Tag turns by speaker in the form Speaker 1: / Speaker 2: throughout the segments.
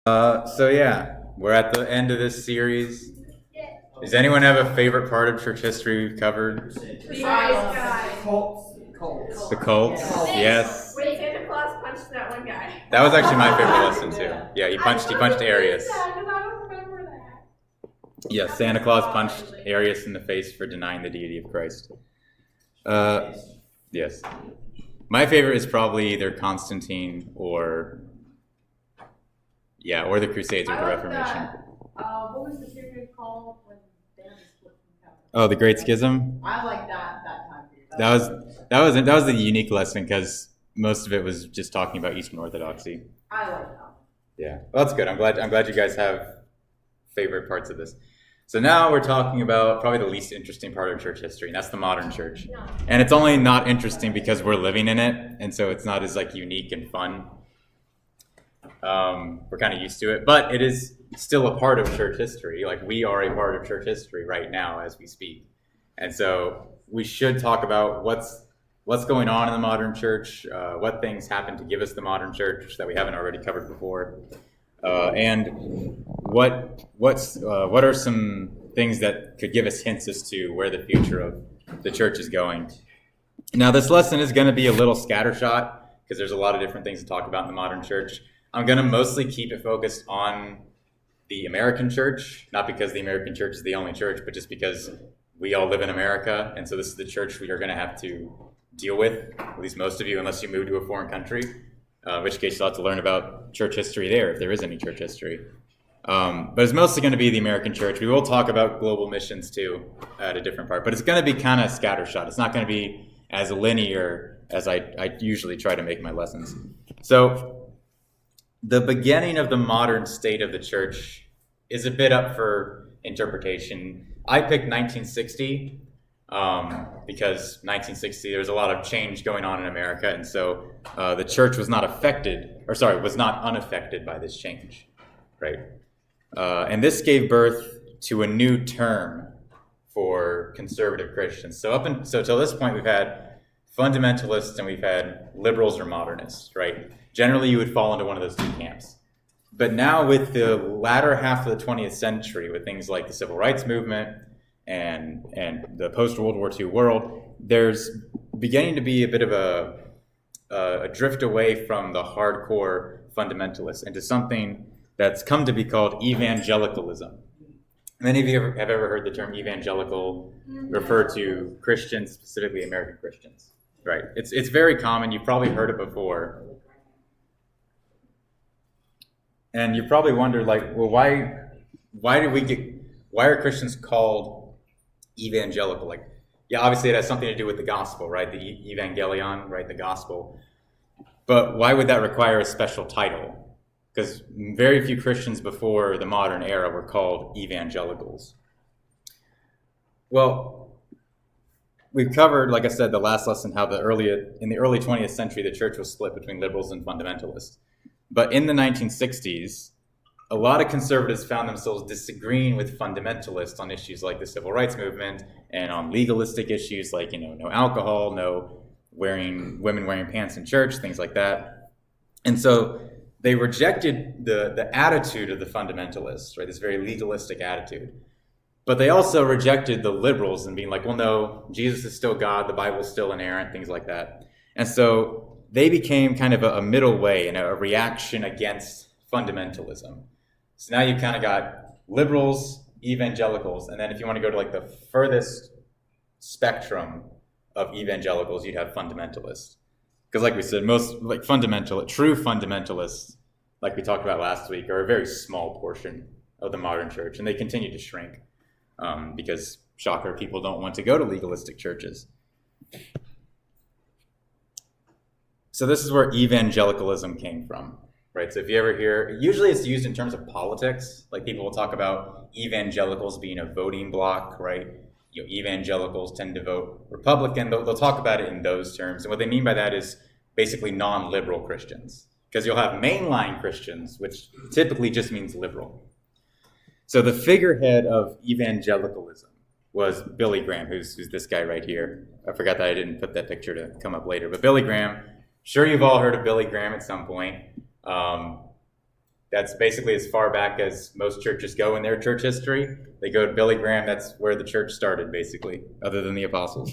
Speaker 1: So yeah, we're at the end of this series. Does anyone have a favorite part of church history we've covered?
Speaker 2: The guy.
Speaker 1: Cults. The cults, yes.
Speaker 2: When Santa Claus punched that one guy.
Speaker 1: That was actually my favorite lesson too. Yeah, he punched Arius.
Speaker 2: I don't remember that.
Speaker 1: Yeah, Santa Claus punched Arius in the face for denying the deity of Christ. Yes. My favorite is probably either Constantine or the Crusades or the Reformation.
Speaker 2: What was the period called when Dan split from Calvin?
Speaker 1: Oh, the Great Schism.
Speaker 2: I like that time period.
Speaker 1: That was a unique lesson because most of it was just talking about Eastern Orthodoxy.
Speaker 2: I like that.
Speaker 1: Yeah, well, that's good. I'm glad you guys have favorite parts of this. So now we're talking about probably the least interesting part of church history, and that's the modern church.
Speaker 2: Yeah.
Speaker 1: And it's only not interesting because we're living in it, and so it's not as unique and fun. We're kind of used to it, but it is still a part of church history. We are a part of church history right now as we speak. And so we should talk about what's going on in the modern church, what things happen to give us the modern church that we haven't already covered before, and what are some things that could give us hints as to where the future of the church is going. Now, this lesson is going to be a little scattershot because there's a lot of different things to talk about in the modern church. I'm going to mostly keep it focused on the American church, not because the American church is the only church, but just because we all live in America, and so this is the church we are going to have to deal with, at least most of you, unless you move to a foreign country, in which case you'll have to learn about church history there, if there is any church history. But it's mostly going to be the American church. We will talk about global missions too at a different part, but it's going to be kind of scattershot. It's not going to be as linear as I usually try to make my lessons. So the beginning of the modern state of the church is a bit up for interpretation. I picked 1960 because 1960 there was a lot of change going on in America, and so the church was not unaffected by this change, right? And this gave birth to a new term for conservative Christians. So till this point, we've had fundamentalists and we've had liberals or modernists, right? Generally, you would fall into one of those two camps. But now with the latter half of the 20th century, with things like the Civil Rights Movement and the post-World War II world, there's beginning to be a bit of a drift away from the hardcore fundamentalists into something that's come to be called evangelicalism. Many of you have ever heard the term evangelical refer to Christians, specifically American Christians, right? It's very common. You've probably heard it before. And you probably wondered, why are Christians called evangelical? Obviously it has something to do with the gospel, right? The evangelion, right? The gospel. But why would that require a special title? Because very few Christians before the modern era were called evangelicals. Well, we've covered, like I said, the last lesson, how in the early 20th century, the church was split between liberals and fundamentalists. But in the 1960s, a lot of conservatives found themselves disagreeing with fundamentalists on issues like the Civil Rights Movement and on legalistic issues like, no alcohol, no women wearing pants in church, things like that. And so they rejected the attitude of the fundamentalists, right? This very legalistic attitude. But they also rejected the liberals and being like, well, no, Jesus is still God, the Bible is still inerrant, things like that. And so they became kind of a middle way and a reaction against fundamentalism. So now you've kind of got liberals, evangelicals, and then if you want to go to the furthest spectrum of evangelicals, you'd have fundamentalists. Because like we said, most true fundamentalists, like we talked about last week, are a very small portion of the modern church, and they continue to shrink because, shocker, people don't want to go to legalistic churches. So this is where evangelicalism came from, right? So if you ever hear, usually it's used in terms of politics. People will talk about evangelicals being a voting bloc, right? Evangelicals tend to vote Republican. They'll talk about it in those terms. And what they mean by that is basically non-liberal Christians. Because you'll have mainline Christians, which typically just means liberal. So the figurehead of evangelicalism was Billy Graham, who's this guy right here. I forgot that I didn't put that picture to come up later. But Billy Graham, sure you've all heard of Billy Graham at some point. That's basically as far back as most churches go in their church history. They go to Billy Graham. That's where the church started, basically, other than the apostles.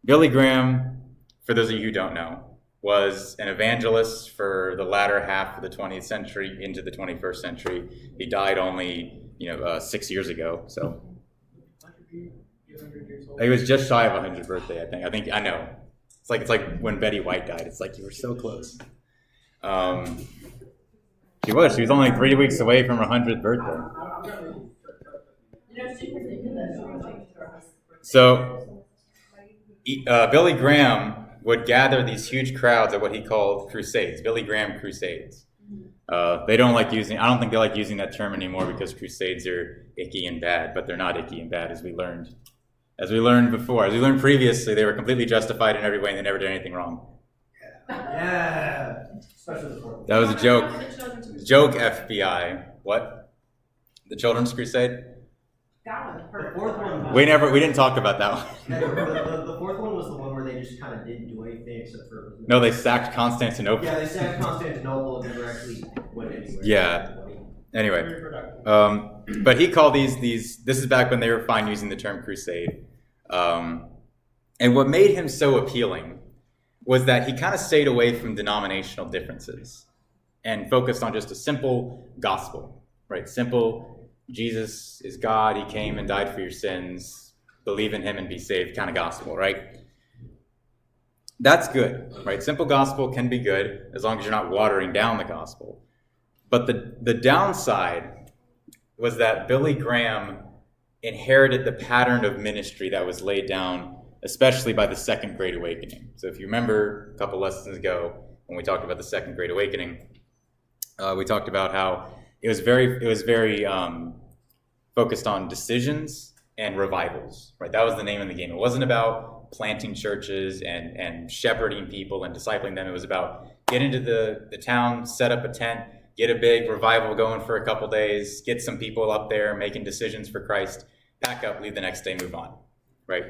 Speaker 1: Billy Graham, for those of you who don't know, was an evangelist for the latter half of the 20th century into the 21st century. He died only 6 years ago, so he was just shy of 100th birthday. I know. It's like when Betty White died. It's like you were so close. She was only 3 weeks away from her 100th birthday. So Billy Graham would gather these huge crowds at what he called crusades, Billy Graham crusades. They don't like using, I don't think they like using that term anymore because crusades are icky and bad, but they're not icky and bad as we learned. As we learned previously, they were completely justified in every way and they never did anything wrong.
Speaker 3: Yeah. Especially the fourth.
Speaker 1: That was a joke. Joke, FBI. What? The Children's Crusade?
Speaker 3: The fourth one.
Speaker 1: We didn't talk about that one.
Speaker 3: The fourth one was the one where they just kind of didn't do anything except for.
Speaker 1: No, they sacked Constantinople.
Speaker 3: Yeah, they sacked Constantinople and never actually went anywhere.
Speaker 1: Yeah. Anyway, but he called these. This is back when they were fine using the term crusade. And what made him so appealing was that he kind of stayed away from denominational differences and focused on just a simple gospel, right? Simple, Jesus is God, he came and died for your sins, believe in him and be saved kind of gospel, right? That's good, right? Simple gospel can be good as long as you're not watering down the gospel. But the downside was that Billy Graham inherited the pattern of ministry that was laid down especially by the Second Great Awakening. So if you remember a couple lessons ago when we talked about the Second Great Awakening, we talked about how it was very focused on decisions and revivals, right? That was the name of the game. It wasn't about planting churches and shepherding people and discipling them. It was about get into the town, set up a tent, get a big revival going for a couple days, get some people up there making decisions for Christ, pack up, leave the next day, move on, right?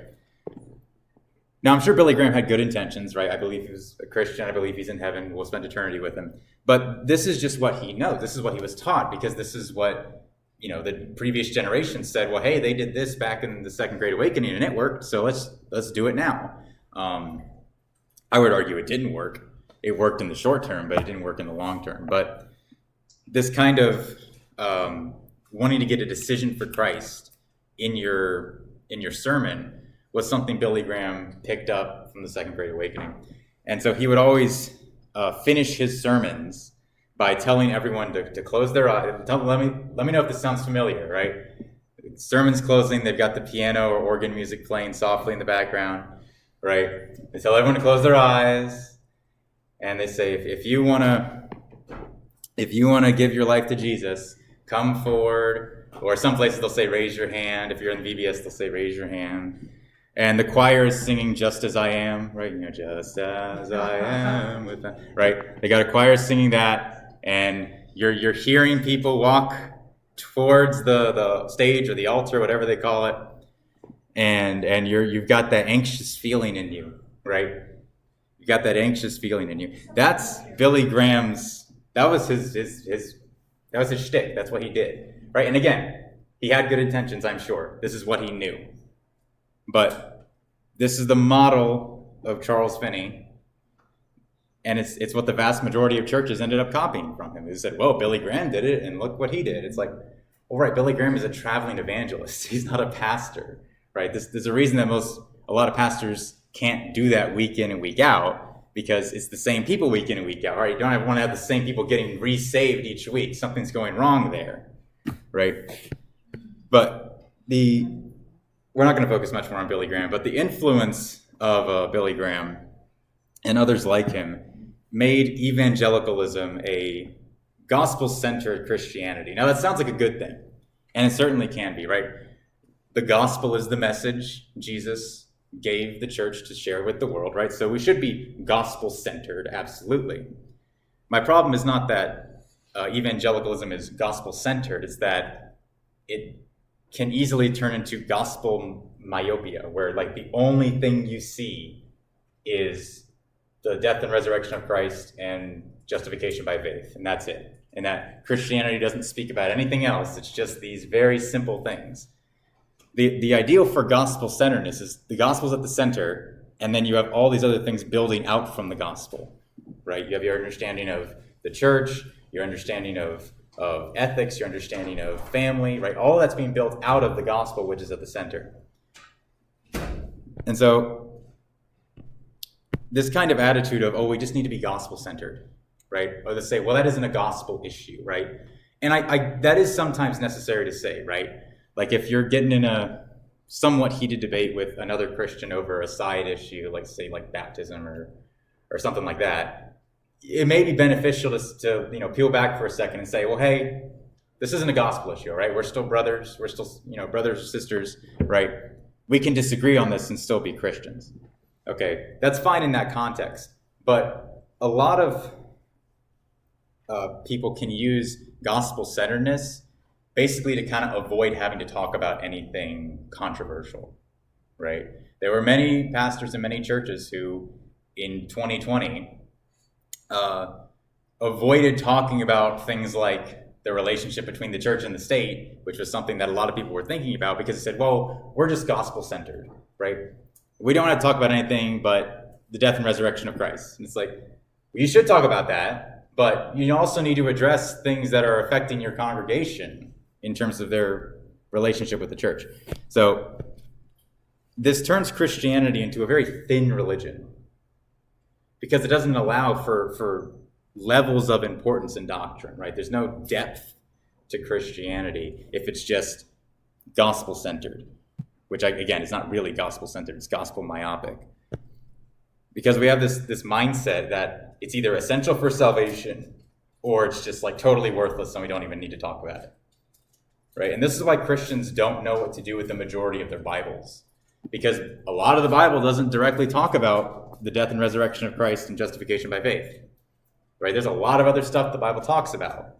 Speaker 1: Now, I'm sure Billy Graham had good intentions, right? I believe he was a Christian. I believe he's in heaven. We'll spend eternity with him. But this is just what he knows. This is what he was taught because this is what, the previous generation said, well, hey, they did this back in the Second Great Awakening and it worked, so let's do it now. I would argue it didn't work. It worked in the short term, but it didn't work in the long term. But this kind of wanting to get a decision for Christ in your sermon was something Billy Graham picked up from the Second Great Awakening. And so he would always finish his sermons by telling everyone to close their eyes. Let me know if this sounds familiar, right? Sermon's closing, they've got the piano or organ music playing softly in the background, right? They tell everyone to close their eyes, and they say, if you wanna give your life to Jesus, come forward. Or some places they'll say raise your hand. If you're in the VBS, they'll say raise your hand. And the choir is singing "Just as I Am," right? Just as I am, with that, right? They got a choir singing that, and you're hearing people walk towards the stage or the altar, whatever they call it, and you've got that anxious feeling in you, right? You got that anxious feeling in you. That's Billy Graham's. That was his shtick. That's what he did, right? And again, he had good intentions, I'm sure. This is what he knew. But this is the model of Charles Finney, and it's what the vast majority of churches ended up copying from him. They said, well, Billy Graham did it, and look what he did. It's like, all right, Billy Graham is a traveling evangelist. He's not a pastor, right? There's a reason that a lot of pastors can't do that week in and week out, because it's the same people week in and week out, right? You don't want to have the same people getting re-saved each week. Something's going wrong there, right? But we're not going to focus much more on Billy Graham, but the influence of Billy Graham and others like him made evangelicalism a gospel-centered Christianity. Now, that sounds like a good thing, and it certainly can be, right? The gospel is the message Jesus gave the church to share with the world, right? So we should be gospel-centered, absolutely. My problem is not that evangelicalism is gospel-centered, it's that it can easily turn into gospel myopia, where like the only thing you see is the death and resurrection of Christ and justification by faith, and that's it. and that Christianity doesn't speak about anything else. It's just these very simple things. The ideal for gospel-centeredness is the gospel's at the center, and then you have all these other things building out from the gospel, right? You have your understanding of the church, your understanding of ethics, your understanding of family, right? All that's being built out of the gospel, which is at the center. And so this kind of attitude of, we just need to be gospel-centered, right? Or to say, well, that isn't a gospel issue, right? And I that is sometimes necessary to say, right? Like if you're getting in a somewhat heated debate with another Christian over a side issue, like say like baptism or something like that, it may be beneficial to peel back for a second and say, well, hey, this isn't a gospel issue, right? We're still brothers. We're still brothers or sisters, right? We can disagree on this and still be Christians. Okay, that's fine in that context. But a lot of people can use gospel-centeredness basically to kind of avoid having to talk about anything controversial, right? There were many pastors in many churches who, in 2020, avoided talking about things like the relationship between the church and the state, which was something that a lot of people were thinking about because they said, well, we're just gospel-centered, right? We don't have to talk about anything but the death and resurrection of Christ. And it's like, you should talk about that, but you also need to address things that are affecting your congregation in terms of their relationship with the church. So this turns Christianity into a very thin religion because it doesn't allow for levels of importance in doctrine, right? There's no depth to Christianity if it's just gospel-centered, which again is not really gospel-centered, it's gospel-myopic. Because we have this mindset that it's either essential for salvation or it's just like totally worthless and we don't even need to talk about it. Right? And this is why Christians don't know what to do with the majority of their Bibles. Because a lot of the Bible doesn't directly talk about the death and resurrection of Christ and justification by faith. Right? There's a lot of other stuff the Bible talks about.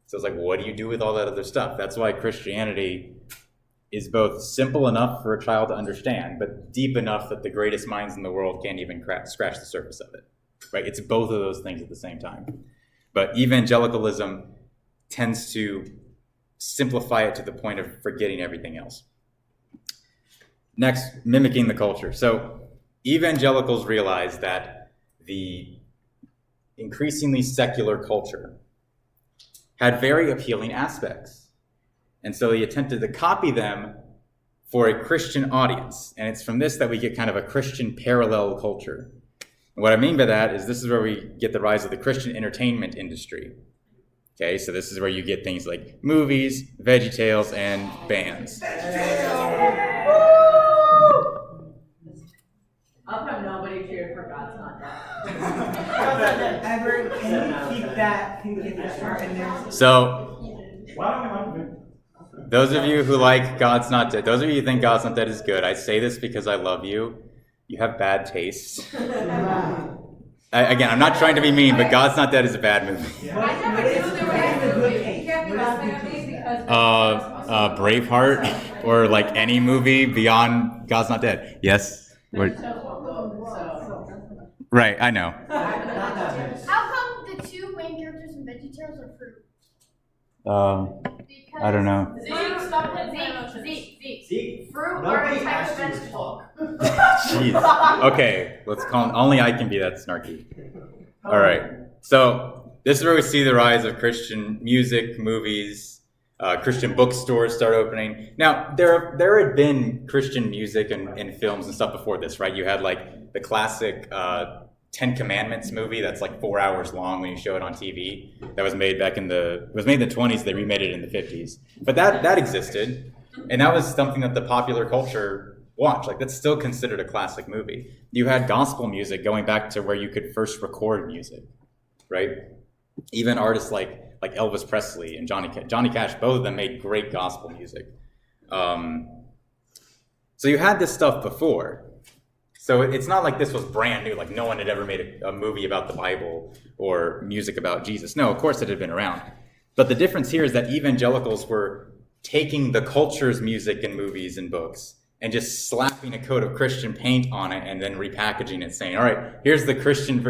Speaker 1: So it's like, what do you do with all that other stuff? That's why Christianity is both simple enough for a child to understand, but deep enough that the greatest minds in the world can't even scratch the surface of it. Right? It's both of those things at the same time. But evangelicalism tends to simplify it to the point of forgetting everything else. Next, mimicking the culture. So evangelicals realize that the increasingly secular culture had very appealing aspects. And so they attempted to copy them for a Christian audience. And it's from this that we get kind of a Christian parallel culture. And what I mean by that is this is where we get the rise of the Christian entertainment industry. Okay, so this is where you get things like movies, VeggieTales, and bands.
Speaker 2: I'll have nobody cheered for God's Not Dead.
Speaker 4: Ever, can you keep that part in there?
Speaker 1: So, those of you who like God's Not Dead, those of you who think God's Not Dead is good, I say this because I love you. You have bad taste. Again, I'm not trying to be mean, but God's Not Dead is a bad movie.
Speaker 2: I never knew there was a movie. You can't be laughing at me because
Speaker 1: Braveheart, or like any movie beyond God's Not Dead. Yes? Right, I know.
Speaker 5: How come the two main characters in VeggieTales are fruit?
Speaker 1: I don't know.
Speaker 2: Zeke, stop it. Zeke.
Speaker 3: See?
Speaker 2: Fruit are a
Speaker 3: Nobody
Speaker 2: type
Speaker 3: asked
Speaker 2: of
Speaker 3: you to
Speaker 2: vegetable.
Speaker 3: talk.
Speaker 1: Jeez. Okay, let's call. Only I can be that snarky. All right. So this is where we see the rise of Christian music, movies, Christian bookstores start opening. Now there had been Christian music and films and stuff before this, right? You had like the classic Ten Commandments movie that's like 4 hours long when you show it on TV. That was made in the 20s. They remade it in the 50s. But that existed, and that was something that the popular culture watched. Like that's still considered a classic movie. You had gospel music going back to where you could first record music, right? Even artists like Elvis Presley and Johnny Cash, both of them made great gospel music. So you had this stuff before. So it's not like this was brand new, like no one had ever made a movie about the Bible or music about Jesus. No, of course it had been around. But the difference here is that evangelicals were taking the culture's music and movies and books and just slapping a coat of Christian paint on it and then repackaging it, saying, all right, here's the Christian,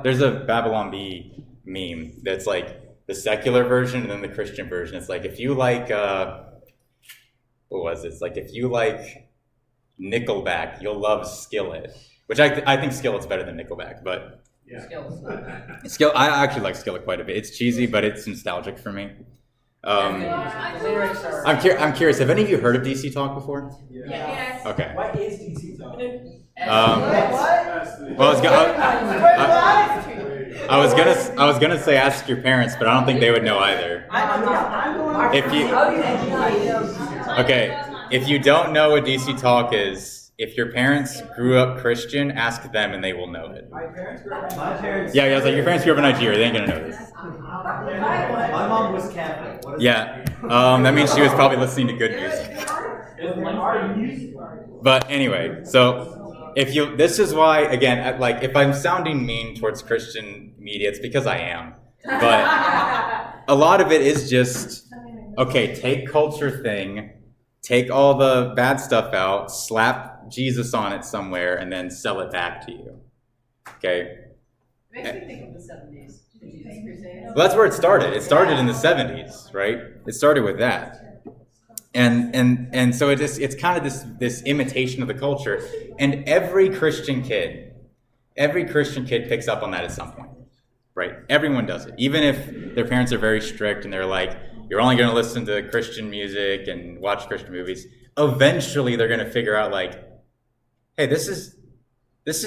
Speaker 1: there's a Babylon Bee meme that's like, the secular version and then the Christian version. It's like if you like what was it? It's like if you like Nickelback, you'll love Skillet, which I think Skillet's better than Nickelback, but I actually like Skillet quite a bit. It's cheesy, but it's nostalgic for me. I'm curious. Have any of you heard of DC Talk before?
Speaker 5: Yes.
Speaker 1: Okay.
Speaker 2: What is DC Talk?
Speaker 1: Well, I was gonna say ask your parents, but I don't think they would know either. If you don't know what DC Talk is, if your parents grew up Christian, ask them and they will know it.
Speaker 2: My parents grew up.
Speaker 1: Yeah, I was like, your parents grew up in Nigeria, they ain't gonna know this.
Speaker 3: My mom was Catholic. What is
Speaker 1: That means she was probably listening to good music. But anyway, so this is why, again, like if I'm sounding mean towards Christian media, it's because I am. But a lot of it is just, okay, take culture thing, take all the bad stuff out, slap Jesus on it somewhere, and then sell it back to you. Okay?
Speaker 6: Makes me think of the 70s. Jesus Crusade.
Speaker 1: Well, that's where it started. It started in the 70s, right? It started with that. And so it's kind of this imitation of the culture. And every Christian kid picks up on that at some point, right? Everyone does it. Even if their parents are very strict and they're like, you're only going to listen to Christian music and watch Christian movies, eventually they're going to figure out like, hey, this is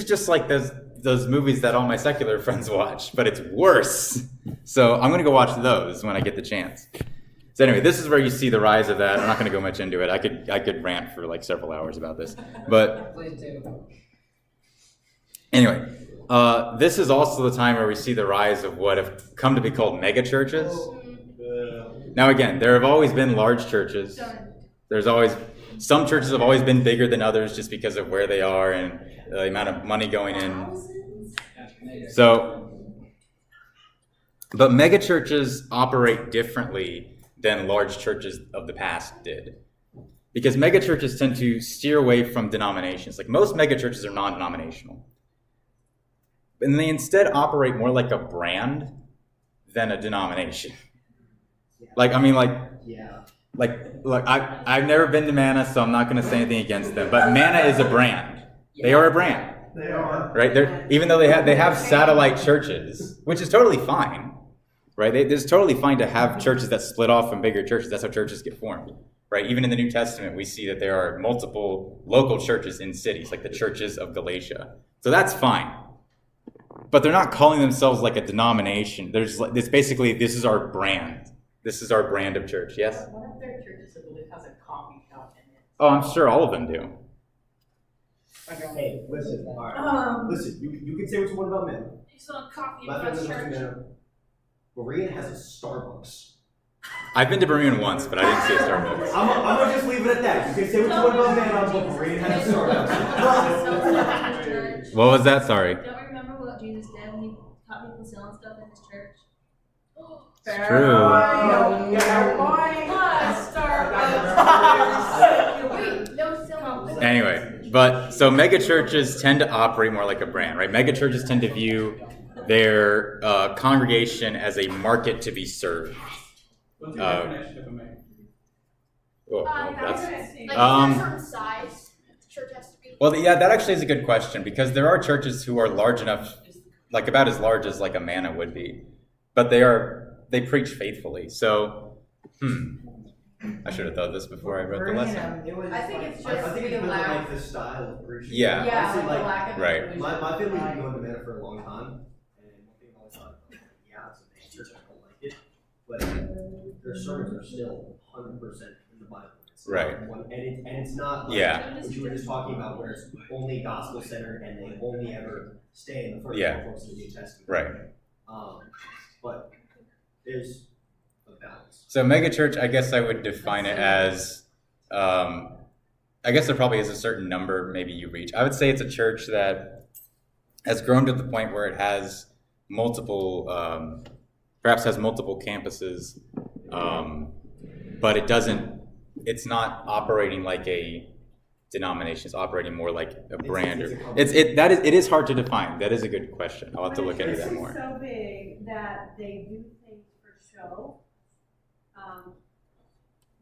Speaker 1: just like those movies that all my secular friends watch, but it's worse. So I'm going to go watch those when I get the chance. So anyway, this is where you see the rise of that. I'm not going to go much into it. I could rant for like several hours about this. But anyway, this is also the time where we see the rise of what have come to be called mega churches. Now again, there have always been large churches. Some churches have always been bigger than others just because of where they are and the amount of money going in. But mega churches operate differently than large churches of the past did. Because mega churches tend to steer away from denominations. Like most mega churches are non-denominational. And they instead operate more like a brand than a denomination. Look, I've never been to Manna, so I'm not going to say anything against them. But Manna is a brand. They are a brand.
Speaker 2: They are.
Speaker 1: Right? Even though they have satellite churches, which is totally fine. Right? It's totally fine to have churches that split off from bigger churches. That's how churches get formed. Right? Even in the New Testament, we see that there are multiple local churches in cities, like the churches of Galatia. So that's fine. But they're not calling themselves like a denomination. It's basically, this is our brand. This is our brand of church. Yes?
Speaker 6: One of their churches, I believe, has a coffee shop in it.
Speaker 1: Oh, I'm sure all of them do.
Speaker 3: Hey, listen. All right. Listen. You can say what you want about men.
Speaker 5: You still have coffee
Speaker 3: My
Speaker 5: in
Speaker 3: family
Speaker 5: church.
Speaker 3: knows men. Berean has a Starbucks.
Speaker 1: I've been to Berean once, but I didn't see a Starbucks.
Speaker 3: I'm gonna just leave it at that. You can say what you want about men, but Berean has a Starbucks.
Speaker 1: What was that? Sorry.
Speaker 7: Don't we remember what Jesus did when he taught people selling stuff in his church?
Speaker 1: It's true. Anyway, so mega churches tend to operate more like a brand, right? Mega churches tend to view their congregation as a market to be served.
Speaker 2: What's your definition of a mega?
Speaker 5: A certain size the church has to be.
Speaker 1: Well, yeah, that actually is a good question because there are churches who are large enough, like about as large as like a Manna would be, but they preach faithfully. So, I should have thought of this before I wrote the lesson.
Speaker 6: I think it's
Speaker 3: I
Speaker 6: just
Speaker 3: think
Speaker 6: we
Speaker 3: it's really
Speaker 6: allow.
Speaker 3: like the style of preaching.
Speaker 1: Yeah.
Speaker 6: Yeah,
Speaker 3: Honestly,
Speaker 6: like the lack of
Speaker 1: right.
Speaker 6: inclusion.
Speaker 3: My family's been going to Manna for a long time, and one thing I always thought, it's a big church, I don't like it, but their sermons are still 100% in the Bible. It's
Speaker 1: Right.
Speaker 3: And it's not like what you were just talking about, where it's only gospel centered and they only ever stay in the first 12 books of the New Testament.
Speaker 1: Right.
Speaker 3: But there's a balance.
Speaker 1: So megachurch, I guess I would define it as, I guess there probably is a certain number maybe you reach. I would say it's a church that has grown to the point where it has multiple, perhaps has multiple campuses, but it's not operating like a denomination. It's operating more like a brand. It is hard to define. That is a good question. I'll have to look into that more.
Speaker 8: It's so big that they do things for
Speaker 6: show,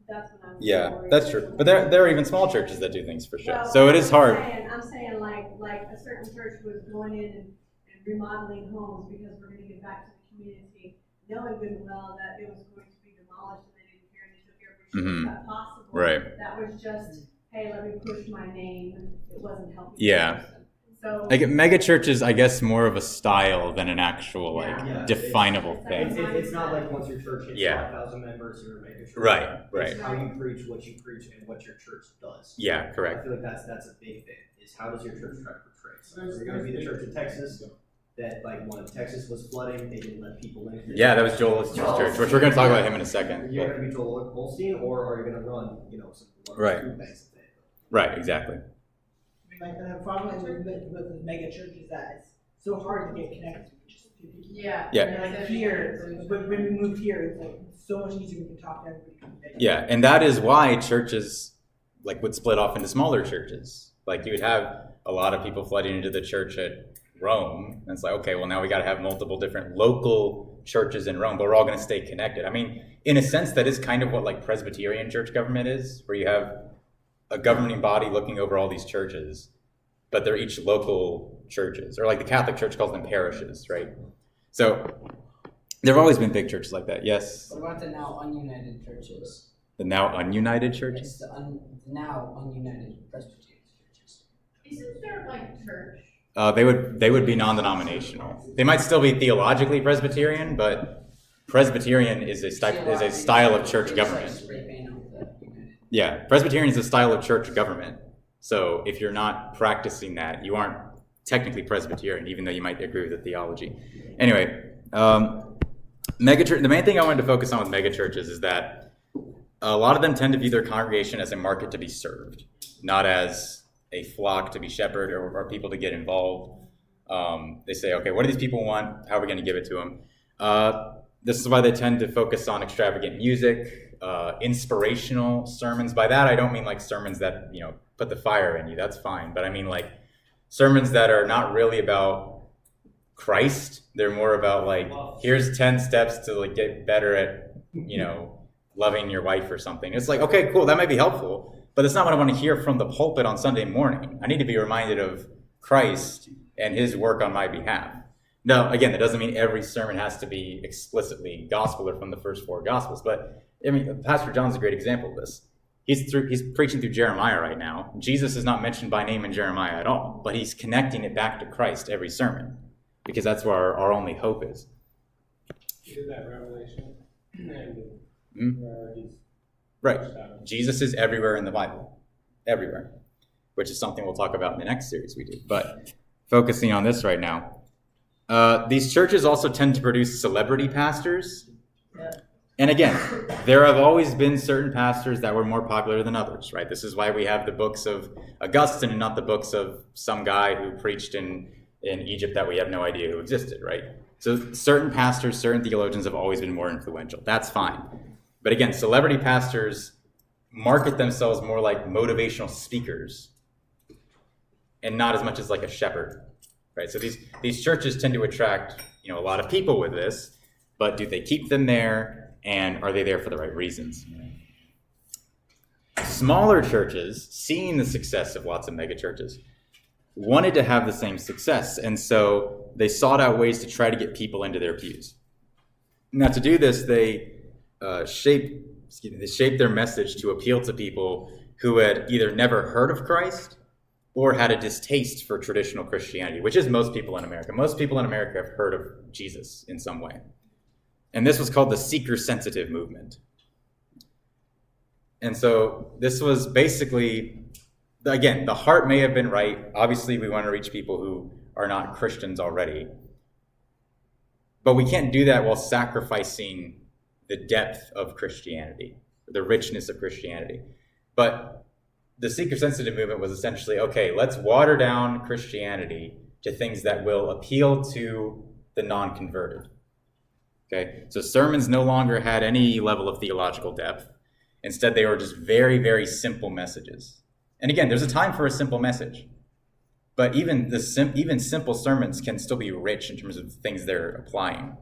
Speaker 6: that's when I'm.
Speaker 1: Yeah,
Speaker 6: worried.
Speaker 1: that's true. But there are even small churches that do things for show.
Speaker 6: Well,
Speaker 1: So it is hard.
Speaker 6: I'm saying like a certain church was going in and remodeling homes because we're gonna give back to the community, knowing good and well that it was going to be demolished and they didn't care and they took every shot possible.
Speaker 1: Right.
Speaker 6: That was just, hey, let me push my name. It wasn't helping.
Speaker 1: Yeah.
Speaker 6: the person. So.
Speaker 1: Like mega church is, I guess, more of a style than an actual like
Speaker 3: Yeah,
Speaker 1: definable
Speaker 6: it's-
Speaker 1: thing.
Speaker 3: It's not like once your church hits
Speaker 1: Yeah.
Speaker 3: 5,000 members, you're making sure.
Speaker 1: Right, right.
Speaker 3: It's how you preach, and what your church does.
Speaker 1: Yeah,
Speaker 3: I
Speaker 1: correct.
Speaker 3: feel like that's a big thing, is how does your church try to portray? So you're gonna be the church in Texas, that like when Texas was flooding, they didn't let people in.
Speaker 1: Yeah, that was Joel Osteen's church, which we're going to talk about him in a second.
Speaker 3: You're
Speaker 1: but-
Speaker 3: gonna be Joel Osteen, or are you gonna run, some
Speaker 1: Right.
Speaker 3: food banks?
Speaker 1: Right, exactly.
Speaker 4: Like the problem with the mega church is that it's so hard to get connected to just a few people.
Speaker 6: Yeah.
Speaker 1: Yeah.
Speaker 4: And like here, when we moved here, it's like so much easier we can talk to everybody.
Speaker 1: Yeah, and that is why churches like would split off into smaller churches. Like you would have a lot of people flooding into the church at Rome, and it's like, okay, well now we got to have multiple different local churches in Rome, but we're all going to stay connected. I mean, in a sense, that is kind of what like Presbyterian church government is, where you have a governing body looking over all these churches, but they're each local churches, or like the Catholic Church calls them parishes, right? So there have always been big churches like that. Yes,
Speaker 2: What about the now ununited churches?
Speaker 1: the now ununited
Speaker 2: It's
Speaker 1: churches.
Speaker 2: the now ununited Presbyterian churches.
Speaker 6: Isn't there like church?
Speaker 1: They would be non-denominational. They might still be theologically Presbyterian, but Presbyterian is a style of church government. Yeah, Presbyterian is a style of church government. So if you're not practicing that, you aren't technically Presbyterian, even though you might agree with the theology. Anyway, megachurch. The main thing I wanted to focus on with megachurches is that a lot of them tend to view their congregation as a market to be served, not as a flock to be shepherded or people to get involved. They say, okay, what do these people want? How are we going to give it to them? This is why they tend to focus on extravagant music, inspirational sermons. By that, I don't mean like sermons that, put the fire in you. That's fine. But I mean like sermons that are not really about Christ. They're more about like, here's 10 steps to like get better at, loving your wife or something. It's like, okay, cool. That might be helpful, but that's not what I want to hear from the pulpit on Sunday morning. I need to be reminded of Christ and his work on my behalf. Now, again, that doesn't mean every sermon has to be explicitly gospel or from the first 4 gospels, but I mean, Pastor John's a great example of this. He's preaching through Jeremiah right now. Jesus is not mentioned by name in Jeremiah at all, but he's connecting it back to Christ every sermon, because that's where our only hope is.
Speaker 8: He did that Revelation,
Speaker 1: Mm-hmm.
Speaker 8: where he's
Speaker 1: Right. Jesus is everywhere in the Bible. Everywhere. Which is something we'll talk about in the next series we do. But focusing on this right now. These churches also tend to produce celebrity pastors.
Speaker 4: Yeah.
Speaker 1: And again, there have always been certain pastors that were more popular than others, right? This is why we have the books of Augustine and not the books of some guy who preached in Egypt that we have no idea who existed, right? So certain pastors, certain theologians have always been more influential. That's fine. But again, celebrity pastors market themselves more like motivational speakers and not as much as like a shepherd, right? So these churches tend to attract, a lot of people with this, but do they keep them there, and are they there for the right reasons? Smaller churches, seeing the success of lots of mega churches, wanted to have the same success, and so they sought out ways to try to get people into their pews. Now, to do this, they shaped their message to appeal to people who had either never heard of Christ or had a distaste for traditional Christianity, which is most people in America. Most people in America have heard of Jesus in some way. And this was called the seeker-sensitive movement. And so this was basically, again, the heart may have been right. Obviously, we want to reach people who are not Christians already. But we can't do that while sacrificing the depth of Christianity, the richness of Christianity. But the seeker-sensitive movement was essentially, okay, let's water down Christianity to things that will appeal to the non-converted. Okay, so sermons no longer had any level of theological depth. Instead, they were just very, very simple messages. And again, there's a time for a simple message. But even simple sermons can still be rich in terms of things they're applying.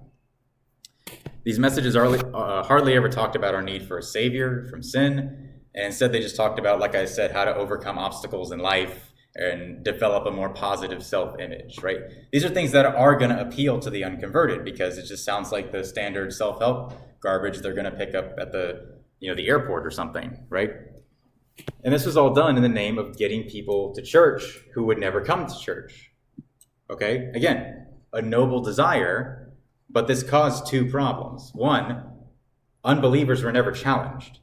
Speaker 1: These messages hardly ever talked about our need for a savior from sin, and instead they just talked about, like I said, how to overcome obstacles in life and develop a more positive self-image, right? These are things that are going to appeal to the unconverted because it just sounds like the standard self-help garbage they're going to pick up at the airport or something, right? And this was all done in the name of getting people to church who would never come to church. Okay? Again, a noble desire, but this caused two problems. One, unbelievers were never challenged.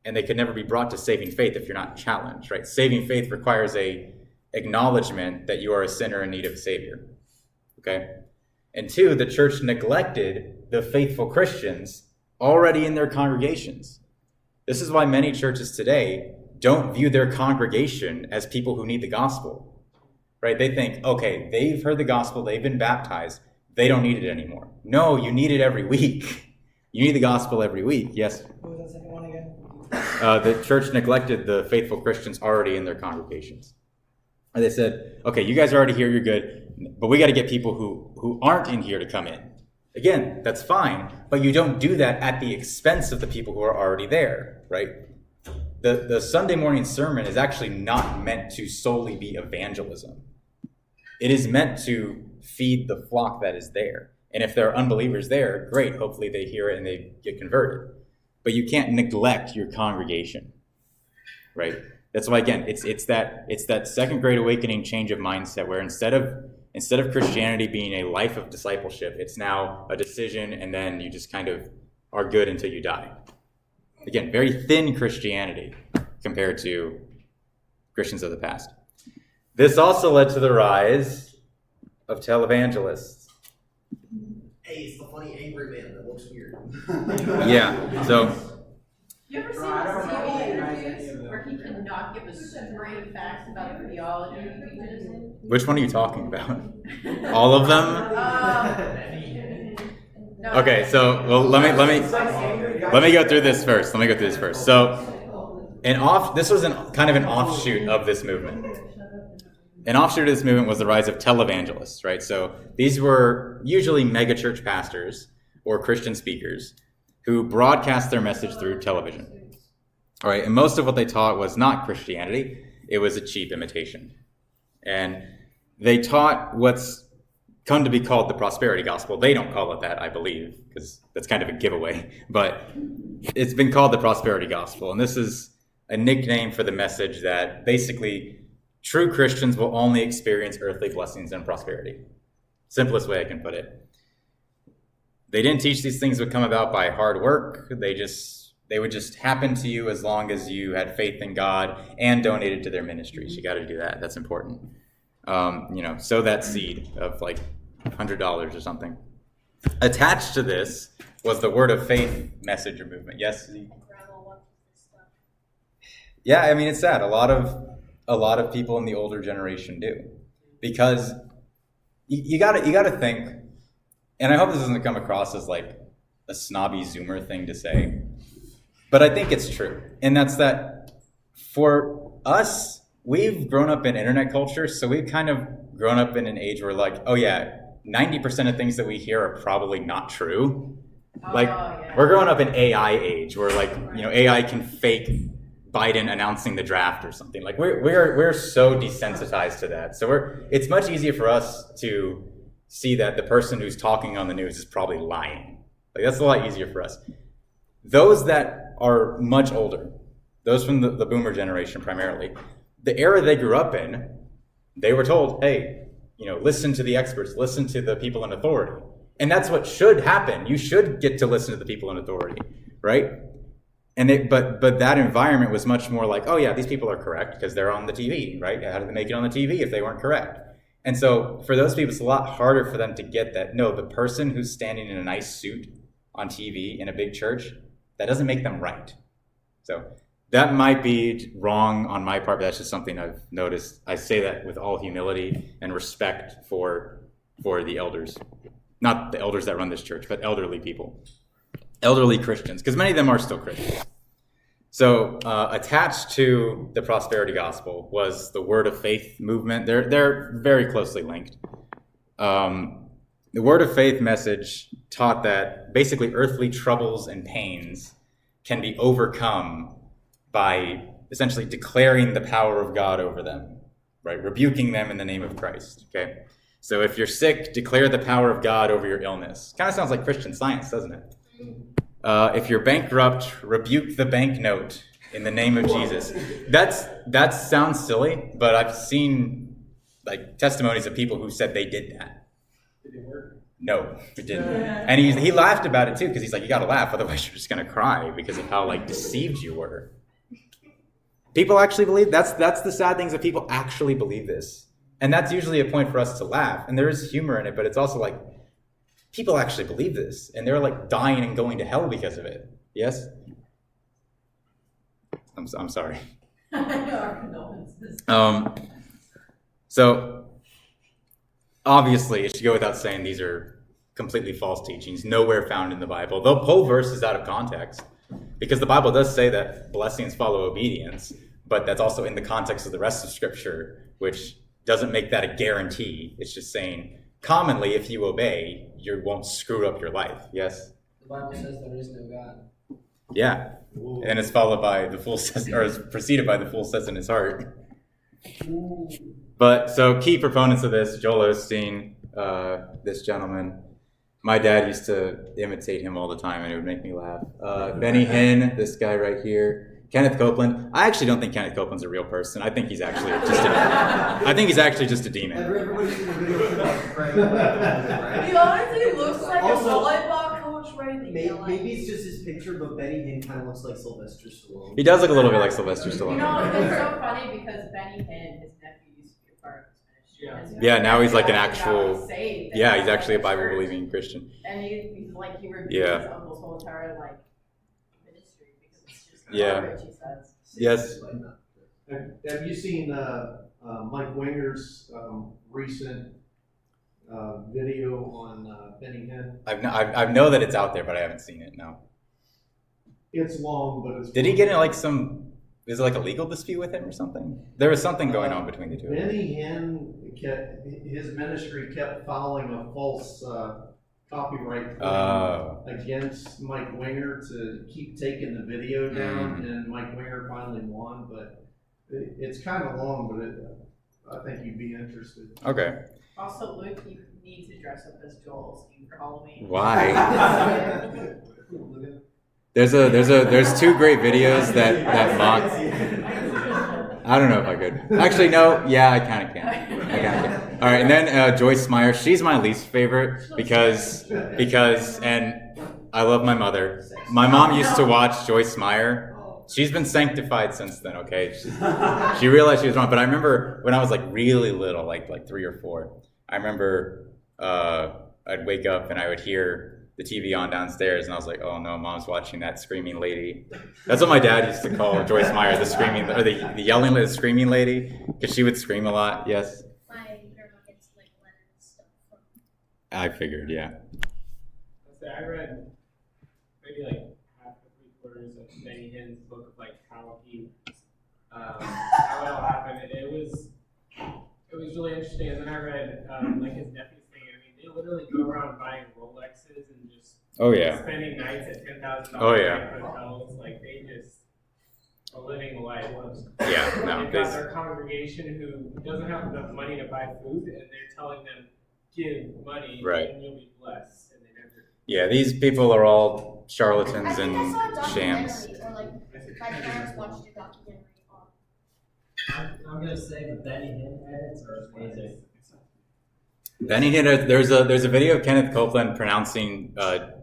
Speaker 1: And they could never be brought to saving faith if you're not challenged, right? Saving faith requires a acknowledgement that you are a sinner in need of a savior. Okay? And two, the church neglected the faithful Christians already in their congregations. This is why many churches today don't view their congregation as people who need the gospel, right? They think, okay, they've heard the gospel, they've been baptized, they don't need it anymore. No, you need it every week. You need the gospel every week. Yes?
Speaker 4: What was that second one again?
Speaker 1: The church neglected the faithful Christians already in their congregations. And they said, okay, you guys are already here, you're good, but we got to get people who aren't in here to come in. Again, that's fine, but you don't do that at the expense of the people who are already there, right? The Sunday morning sermon is actually not meant to solely be evangelism. It is meant to feed the flock that is there. And if there are unbelievers there, great, hopefully they hear it and they get converted. But you can't neglect your congregation, right? That's why, again, it's that second great awakening change of mindset where instead of Christianity being a life of discipleship, it's now a decision and then you just kind of are good until you die. Again, very thin Christianity compared to Christians of the past. This also led to the rise of televangelists.
Speaker 3: Hey, it's the funny angry man that looks weird.
Speaker 1: Yeah, so
Speaker 7: You ever seen
Speaker 4: I don't
Speaker 7: those
Speaker 4: know.
Speaker 7: TV interviews where he cannot give us straight facts about the theology he teaches?
Speaker 1: which one are you talking about? All of them?
Speaker 7: No.
Speaker 1: Okay, so well, let me go through this first. So, this was kind of an offshoot of this movement. An offshoot of this movement was the rise of televangelists, right? So these were usually megachurch pastors or Christian speakers who broadcast their message through television. All right, and most of what they taught was not Christianity. It was a cheap imitation. And they taught what's come to be called the prosperity gospel. They don't call it that, I believe, because that's kind of a giveaway. But it's been called the prosperity gospel. And this is a nickname for the message that basically true Christians will only experience earthly blessings and prosperity. Simplest way I can put it. They didn't teach these things would come about by hard work. They would just happen to you as long as you had faith in God and donated to their ministries. You got to do that. That's important. Sow that seed of like $100 or something. Attached to this was the word of faith message or movement. Yes? Yeah, I mean, it's sad. A lot of people in the older generation do, because you gotta think, and I hope this doesn't come across as like a snobby Zoomer thing to say, but I think it's true, and that's that for us, we've grown up in internet culture, so we've kind of grown up in an age where like, oh yeah, 90% of things that we hear are probably not true. We're growing up in AI age where like, AI can fake Biden announcing the draft or something. Like we're so desensitized to that. So it's much easier for us to see that the person who's talking on the news is probably lying. Like that's a lot easier for us. Those that are much older, those from the boomer generation primarily, the era they grew up in, they were told, hey, listen to the experts, listen to the people in authority. And that's what should happen. You should get to listen to the people in authority, right? And but that environment was much more like, oh yeah, these people are correct because they're on the TV, right? How did they make it on the TV if they weren't correct? And so for those people, it's a lot harder for them to get that. No, the person who's standing in a nice suit on TV in a big church, that doesn't make them right. So that might be wrong on my part, but that's just something I've noticed. I say that with all humility and respect for the elders. Not the elders that run this church, but elderly people. Elderly Christians, because many of them are still Christians. So attached to the prosperity gospel was the word of faith movement. They're very closely linked. The Word of Faith message taught that basically earthly troubles and pains can be overcome by essentially declaring the power of God over them, right? Rebuking them in the name of Christ, okay? So if you're sick, declare the power of God over your illness. Kind of sounds like Christian Science, doesn't it? If you're bankrupt, rebuke the banknote in the name of Jesus. That sounds silly, but I've seen like testimonies of people who said they did that.
Speaker 8: Did it work?
Speaker 1: No, it didn't. And he laughed about it too, because he's like, you gotta laugh, otherwise you're just gonna cry because of how like deceived you were. People actually believe that's the sad thing, is that people actually believe this. And that's usually a point for us to laugh. And there is humor in it, but it's also like people actually believe this, and they're like dying and going to hell because of it. Yes? I'm sorry.
Speaker 7: Our condolences.
Speaker 1: So obviously, it should go without saying these are completely false teachings, nowhere found in the Bible. The whole verse is out of context, because the Bible does say that blessings follow obedience, but that's also in the context of the rest of Scripture, which doesn't make that a guarantee. It's just saying, commonly, if you obey, you won't screw up your life. Yes?
Speaker 2: The Bible says there is no God.
Speaker 1: Yeah. And it's followed by the fool says, or is preceded by the fool says in his heart. But so key proponents of this, Joel Osteen, this gentleman. My dad used to imitate him all the time, and it would make me laugh. Benny Hinn, this guy right here. Kenneth Copeland. I actually don't think Kenneth Copeland's a real person. I think he's actually just a demon.
Speaker 3: Everybody's seen the video of Craig, right?
Speaker 7: He honestly looks like
Speaker 3: Also,
Speaker 7: a volleyball coach writing.
Speaker 3: Maybe it's just his picture, but Benny Hinn kind of looks like Sylvester Stallone.
Speaker 1: He does look a little bit like Sylvester
Speaker 7: You
Speaker 1: Stallone.
Speaker 7: know, it's so funny because Benny Hinn, his nephew, used to be a part of this ministry.
Speaker 1: Yeah, now he's like an
Speaker 7: His nephew
Speaker 1: actual.
Speaker 7: got saved, and
Speaker 1: Yeah,
Speaker 7: he's
Speaker 1: he's actually a
Speaker 7: like church.
Speaker 1: Bible-believing Christian.
Speaker 7: And he's like, he rebuked
Speaker 1: Yeah.
Speaker 7: his uncle's whole entire like ministry because it's just
Speaker 1: Yeah.
Speaker 7: garbage, he says.
Speaker 1: Yes.
Speaker 9: Have you seen Mike Winger's recent video on Benny Hinn?
Speaker 1: I know that it's out there, but I haven't seen it. No.
Speaker 9: It's long, but it's.
Speaker 1: Did he get in like some? Is it like a legal dispute with him or something? There was something going on between the two of them.
Speaker 9: Benny Hinn, his ministry kept filing a false copyright claim against Mike Winger to keep taking the video down, and Mike Winger finally won. But it's kind of long, but I think you'd be interested.
Speaker 1: Okay.
Speaker 7: Also, Luke, you need to dress up as Joel Osteen for Halloween.
Speaker 1: Why? There's two great videos that mock. I don't know if I could. Actually, no. Yeah, I kind of can. All right, and then Joyce Meyer. She's my least favorite because, and I love my mother. My mom used to watch Joyce Meyer. She's been sanctified since then. Okay, she realized she was wrong. But I remember when I was like really little, like 3 or 4. I remember I'd wake up and I would hear the TV on downstairs, and I was like, "Oh no, Mom's watching that screaming lady." That's what my dad used to call Joyce Meyer, the screaming, or the yelling, the screaming lady, because she would scream a lot. Yes.
Speaker 5: My grandma gets like letters and stuff from.
Speaker 1: I figured, yeah.
Speaker 8: I read maybe like half or 3/4 of Benny Hinn's book of like how it all happened. It was really interesting. And then I read like his nephew's thing. I mean, they literally go around buying Rolexes and just spending nights at $10,000 hotels. Like they just are living the life.
Speaker 1: Yeah, no.
Speaker 8: They've got their congregation who doesn't have enough money to buy food, and they're telling them, "Give money, and you'll be blessed." And they never.
Speaker 1: Yeah, these people are all
Speaker 5: I
Speaker 1: charlatans
Speaker 5: think I saw a
Speaker 1: and
Speaker 5: documentary,
Speaker 1: shams.
Speaker 5: or like my parents watched a documentary on.
Speaker 2: I'm gonna say the Benny Hinn edits are amazing.
Speaker 1: Benny Hinn, there's a video of Kenneth Copeland pronouncing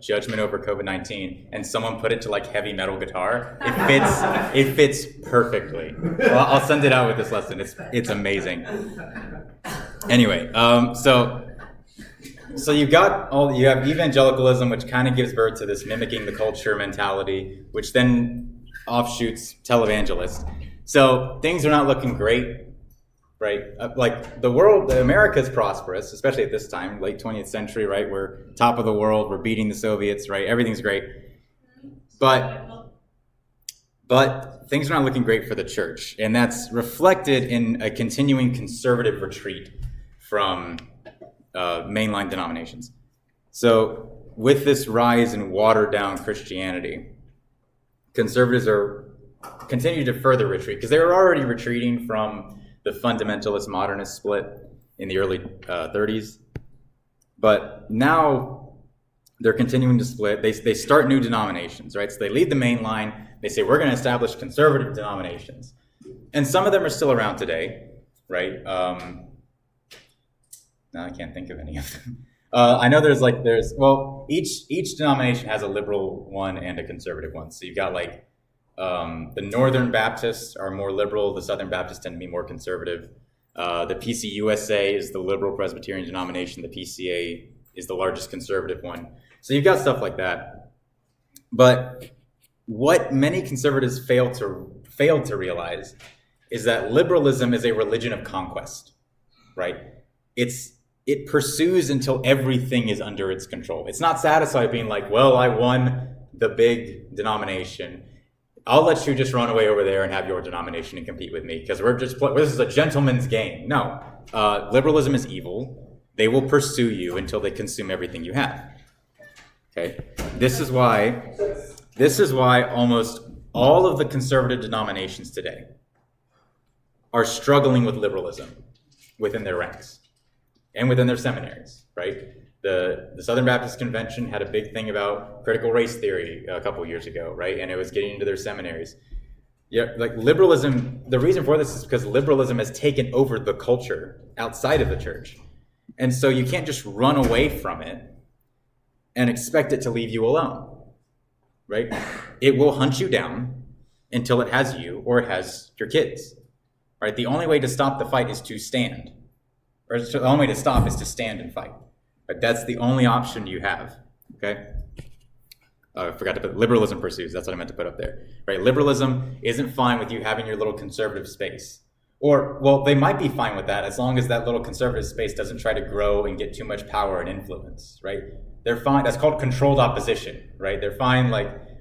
Speaker 1: judgment over COVID-19, and someone put it to like heavy metal guitar. It fits perfectly. Well, I'll send it out with this lesson. It's amazing. Anyway, so you have evangelicalism, which kind of gives birth to this mimicking the culture mentality, which then offshoots televangelists. So things are not looking great. Right, like America's prosperous, especially at this time, late 20th century. Right, we're top of the world. We're beating the Soviets. Right, everything's great, but things are not looking great for the church, and that's reflected in a continuing conservative retreat from mainline denominations. So with this rise in watered down Christianity, conservatives are continue to further retreat, because they were already retreating from the fundamentalist modernist split in the early 30s. But now they're continuing to split. They start new denominations, right? So they leave the main line. They say, we're going to establish conservative denominations. And some of them are still around today, right? Now I can't think of any of them. I know each denomination has a liberal one and a conservative one. So you've got the Northern Baptists are more liberal. The Southern Baptists tend to be more conservative. The PCUSA is the liberal Presbyterian denomination. The PCA is the largest conservative one. So you've got stuff like that. But what many conservatives fail to realize is that liberalism is a religion of conquest, right? It pursues until everything is under its control. It's not satisfied being like, well, I won the big denomination. I'll let you just run away over there and have your denomination and compete with me, because this is a gentleman's game. No, liberalism is evil. They will pursue you until they consume everything you have. Okay, this is why almost all of the conservative denominations today are struggling with liberalism within their ranks and within their seminaries, right? The Southern Baptist Convention had a big thing about critical race theory a couple of years ago, right? And it was getting into their seminaries. Yeah, liberalism, the reason for this is because liberalism has taken over the culture outside of the church. And so you can't just run away from it and expect it to leave you alone, right? It will hunt you down until it has you or it has your kids, right? The only way to stop the fight is to stand. Or the only way to stop is to stand and fight. But that's the only option you have, okay? I forgot to put liberalism pursues. That's what I meant to put up there, right? Liberalism isn't fine with you having your little conservative space. Or, well, they might be fine with that as long as that little conservative space doesn't try to grow and get too much power and influence, right? They're fine. That's called controlled opposition, right? They're fine,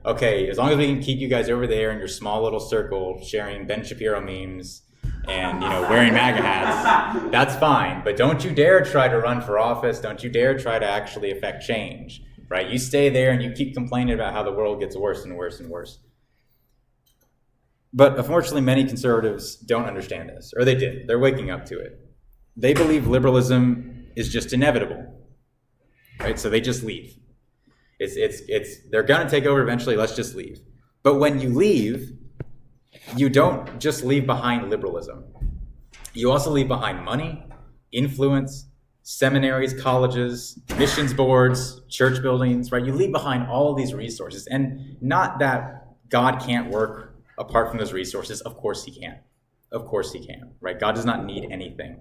Speaker 1: okay, as long as we can keep you guys over there in your small little circle sharing Ben Shapiro memes and wearing MAGA hats, that's fine. But don't you dare try to run for office. Don't you dare try to actually affect change, right? You stay there and you keep complaining about how the world gets worse and worse and worse. But unfortunately, many conservatives don't understand this, or they did. They're waking up to it. They believe liberalism is just inevitable, right? So they just leave. They're gonna take over eventually. Let's just leave. But when you leave, you don't just leave behind liberalism. You also leave behind money, influence, seminaries, colleges, missions boards, church buildings, right? You leave behind all of these resources. And not that God can't work apart from those resources. Of course he can. Of course he can, right? God does not need anything.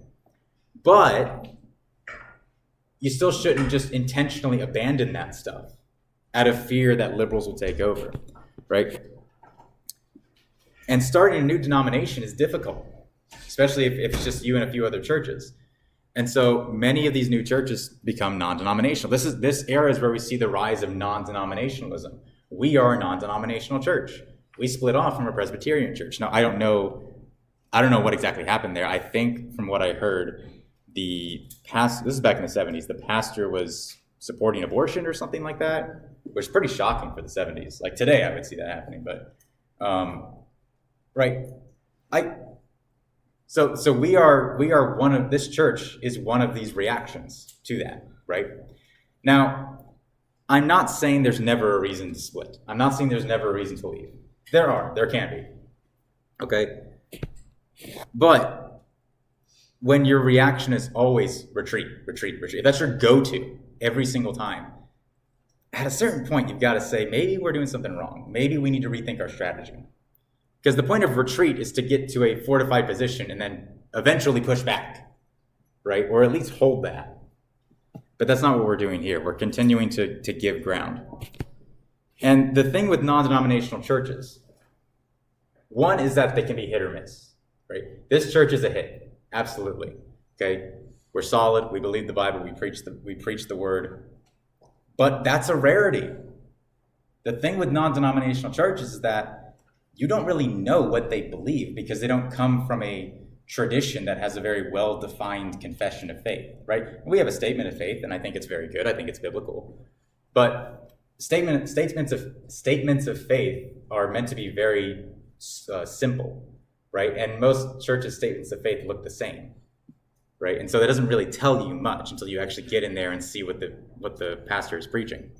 Speaker 1: But you still shouldn't just intentionally abandon that stuff out of fear that liberals will take over, right? And starting a new denomination is difficult, especially if it's just you and a few other churches. And so many of these new churches become non-denominational. This era is where we see the rise of non-denominationalism. We are a non-denominational church. We split off from a Presbyterian church. Now, I don't know what exactly happened there. I think from what I heard, this is back in the 70s, the pastor was supporting abortion or something like that, which is pretty shocking for the 70s. Like today, I would see that happening, but right. So we are this church is one of these reactions to that, right? Now, I'm not saying there's never a reason to split. I'm not saying there's never a reason to leave. There can be. Okay? But when your reaction is always retreat, that's your go-to every single time, at a certain point, you've got to say, maybe we're doing something wrong. Maybe we need to rethink our strategy. Because the point of retreat is to get to a fortified position and then eventually push back, right? Or at least hold that. But that's not what we're doing here. We're continuing to give ground. And the thing with non-denominational churches, one is that they can be hit or miss, right? This church is a hit, absolutely. Okay, we're solid. We believe the Bible. We preach the word. But that's a rarity. The thing with non-denominational churches is that you don't really know what they believe because they don't come from a tradition that has a very well-defined confession of faith, right? We have a statement of faith, and I think it's very good. I think it's biblical. But statements of faith are meant to be very simple, right? And most churches' statements of faith look the same, right? And so that doesn't really tell you much until you actually get in there and see what the pastor is preaching.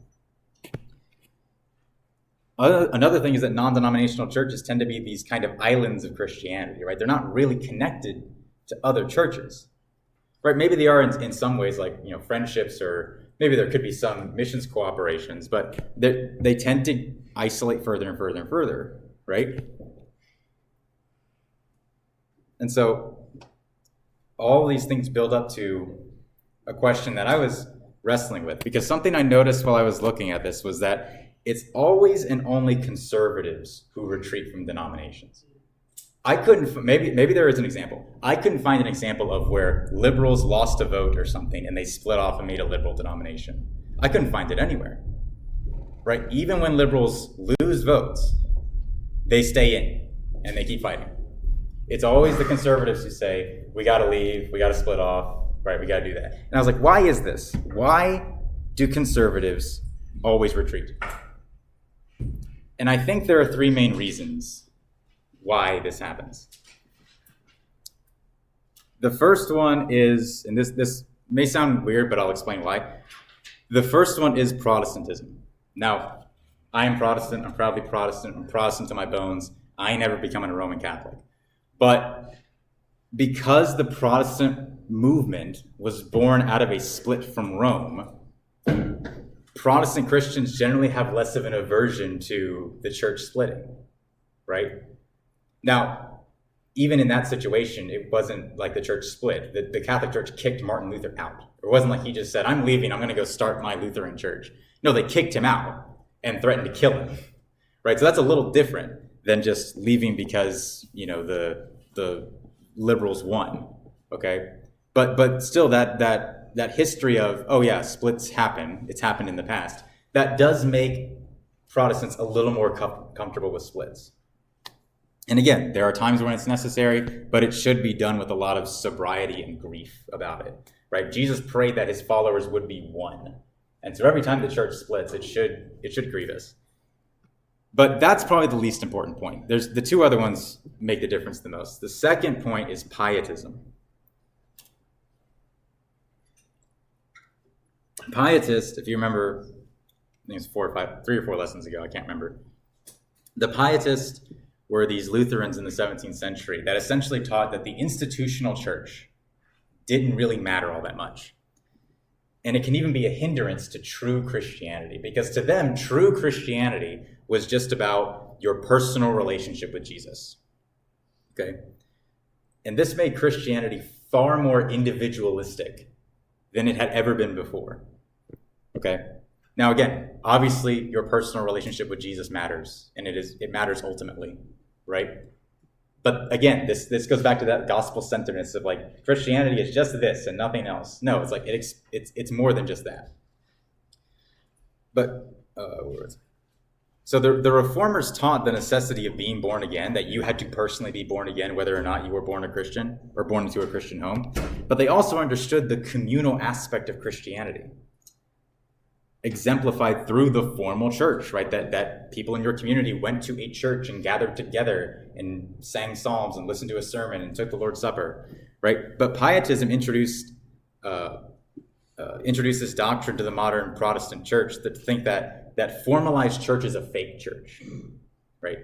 Speaker 1: Another thing is that non-denominational churches tend to be these kind of islands of Christianity, right? They're not really connected to other churches, right? Maybe they are in some ways, like, friendships, or maybe there could be some missions cooperations, but they tend to isolate further and further and further, right? And so all these things build up to a question that I was wrestling with, because something I noticed while I was looking at this was that it's always and only conservatives who retreat from denominations. I couldn't, maybe there is an example. I couldn't find an example of where liberals lost a vote or something and they split off and made a liberal denomination. I couldn't find it anywhere, right? Even when liberals lose votes, they stay in and they keep fighting. It's always the conservatives who say, we got to leave, we got to split off, right? We got to do that. And I was like, why is this? Why do conservatives always retreat? And I think there are three main reasons why this happens. The first one is, and this may sound weird, but I'll explain why. The first one is Protestantism. Now, I am Protestant. I'm proudly Protestant. I'm Protestant to my bones. I ain't never becoming a Roman Catholic. But because the Protestant movement was born out of a split from Rome, Protestant Christians generally have less of an aversion to the church splitting, right? Now, even in that situation, it wasn't like the church split. The Catholic Church kicked Martin Luther out. It wasn't like he just said, I'm leaving, I'm going to go start my Lutheran church. No, they kicked him out and threatened to kill him, right? So that's a little different than just leaving because, the liberals won, okay? But still, that history of, oh yeah, splits happen, it's happened in the past, that does make Protestants a little more comfortable with splits. And again, there are times when it's necessary, but it should be done with a lot of sobriety and grief about it, right? Jesus prayed that his followers would be one. And so every time the church splits, it should grieve us. But that's probably the least important point. There's the two other ones make the difference the most. The second point is pietism. Pietist, if you remember, I think it's 3 or 4 lessons ago, I can't remember. The Pietists were these Lutherans in the 17th century that essentially taught that the institutional church didn't really matter all that much. And it can even be a hindrance to true Christianity, because to them, true Christianity was just about your personal relationship with Jesus. Okay? And this made Christianity far more individualistic than it had ever been before. Okay? Now again, obviously your personal relationship with Jesus matters, and it matters ultimately, right? But again, this goes back to that gospel centeredness of like Christianity is just this and nothing else. No, it's like it's more than just that. But so the reformers taught the necessity of being born again, that you had to personally be born again, whether or not you were born a Christian or born into a Christian home. But they also understood the communal aspect of Christianity, exemplified through the formal church, right? That people in your community went to a church and gathered together and sang psalms and listened to a sermon and took the Lord's Supper, right? But Pietism introduced this doctrine to the modern Protestant church that think that formalized church is a fake church, right?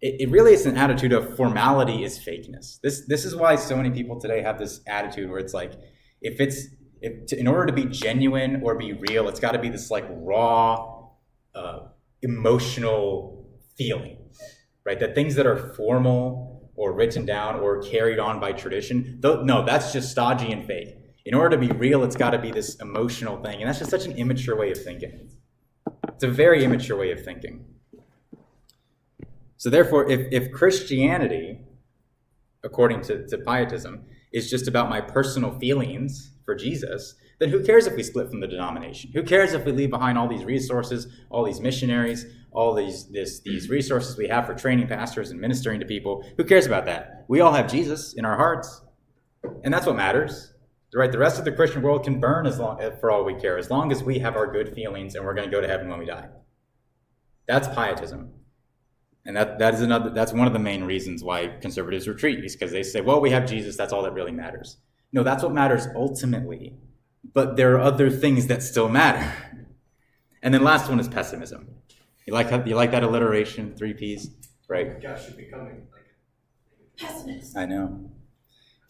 Speaker 1: It really is an attitude of formality is fakeness. This is why so many people today have this attitude where it's like, in order to be genuine or be real, it's got to be this like raw, emotional feeling, right? That things that are formal or written down or carried on by tradition, no, that's just stodgy and fake. In order to be real, it's got to be this emotional thing. And that's just such an immature way of thinking. It's a very immature way of thinking. So therefore, if Christianity, according to Pietism, is just about my personal feelings for Jesus, then who cares if we split from the denomination? Who cares if we leave behind all these resources, all these missionaries, all these resources we have for training pastors and ministering to people. Who cares about that? We all have Jesus in our hearts, and that's what matters, right? The rest of the Christian world can burn for all we care, as long as we have our good feelings and we're going to go to heaven when we die. That's pietism. And that's one of the main reasons why conservatives retreat, is because they say, well, we have Jesus, that's all that really matters. No, that's what matters ultimately, but there are other things that still matter. And then last one is pessimism. You like that alliteration, 3 Ps, right?
Speaker 9: Gosh, you're becoming like
Speaker 7: Pessimist.
Speaker 1: I know.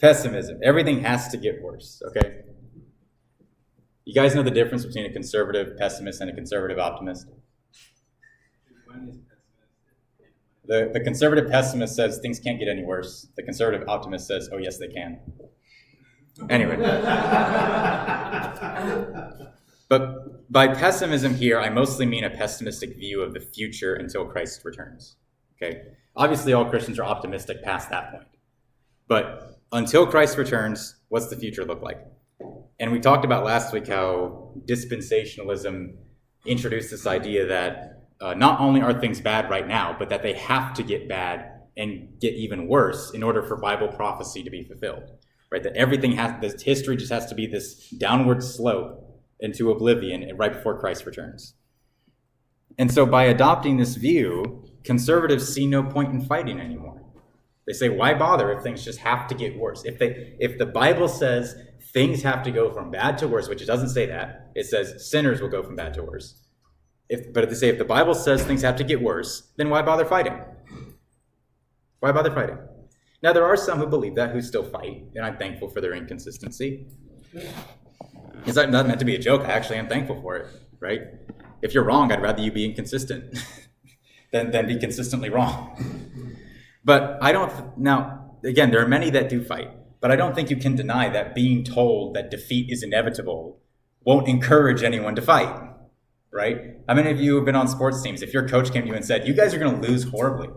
Speaker 1: Pessimism. Everything has to get worse, okay? You guys know the difference between a conservative pessimist and a conservative optimist?
Speaker 8: One is pessimistic.
Speaker 1: The conservative pessimist says things can't get any worse. The conservative optimist says, oh, yes, they can. Anyway. But by pessimism here, I mostly mean a pessimistic view of the future until Christ returns. Okay? Obviously, all Christians are optimistic past that point. But until Christ returns, what's the future look like? And we talked about last week how dispensationalism introduced this idea that not only are things bad right now, but that they have to get bad and get even worse in order for Bible prophecy to be fulfilled. Right? That this history just has to be this downward slope into oblivion right before Christ returns. And so by adopting this view, conservatives see no point in fighting anymore. They say, why bother if things just have to get worse? If the Bible says things have to go from bad to worse, which it doesn't say that, it says sinners will go from bad to worse. But they say if the Bible says things have to get worse, then why bother fighting? Why bother fighting? Now, there are some who believe that, who still fight, and I'm thankful for their inconsistency. It's not meant to be a joke. I actually am thankful for it, right? If you're wrong, I'd rather you be inconsistent than be consistently wrong. But now, again, there are many that do fight, but I don't think you can deny that being told that defeat is inevitable won't encourage anyone to fight, right? How many of you have been on sports teams? If your coach came to you and said, you guys are going to lose horribly,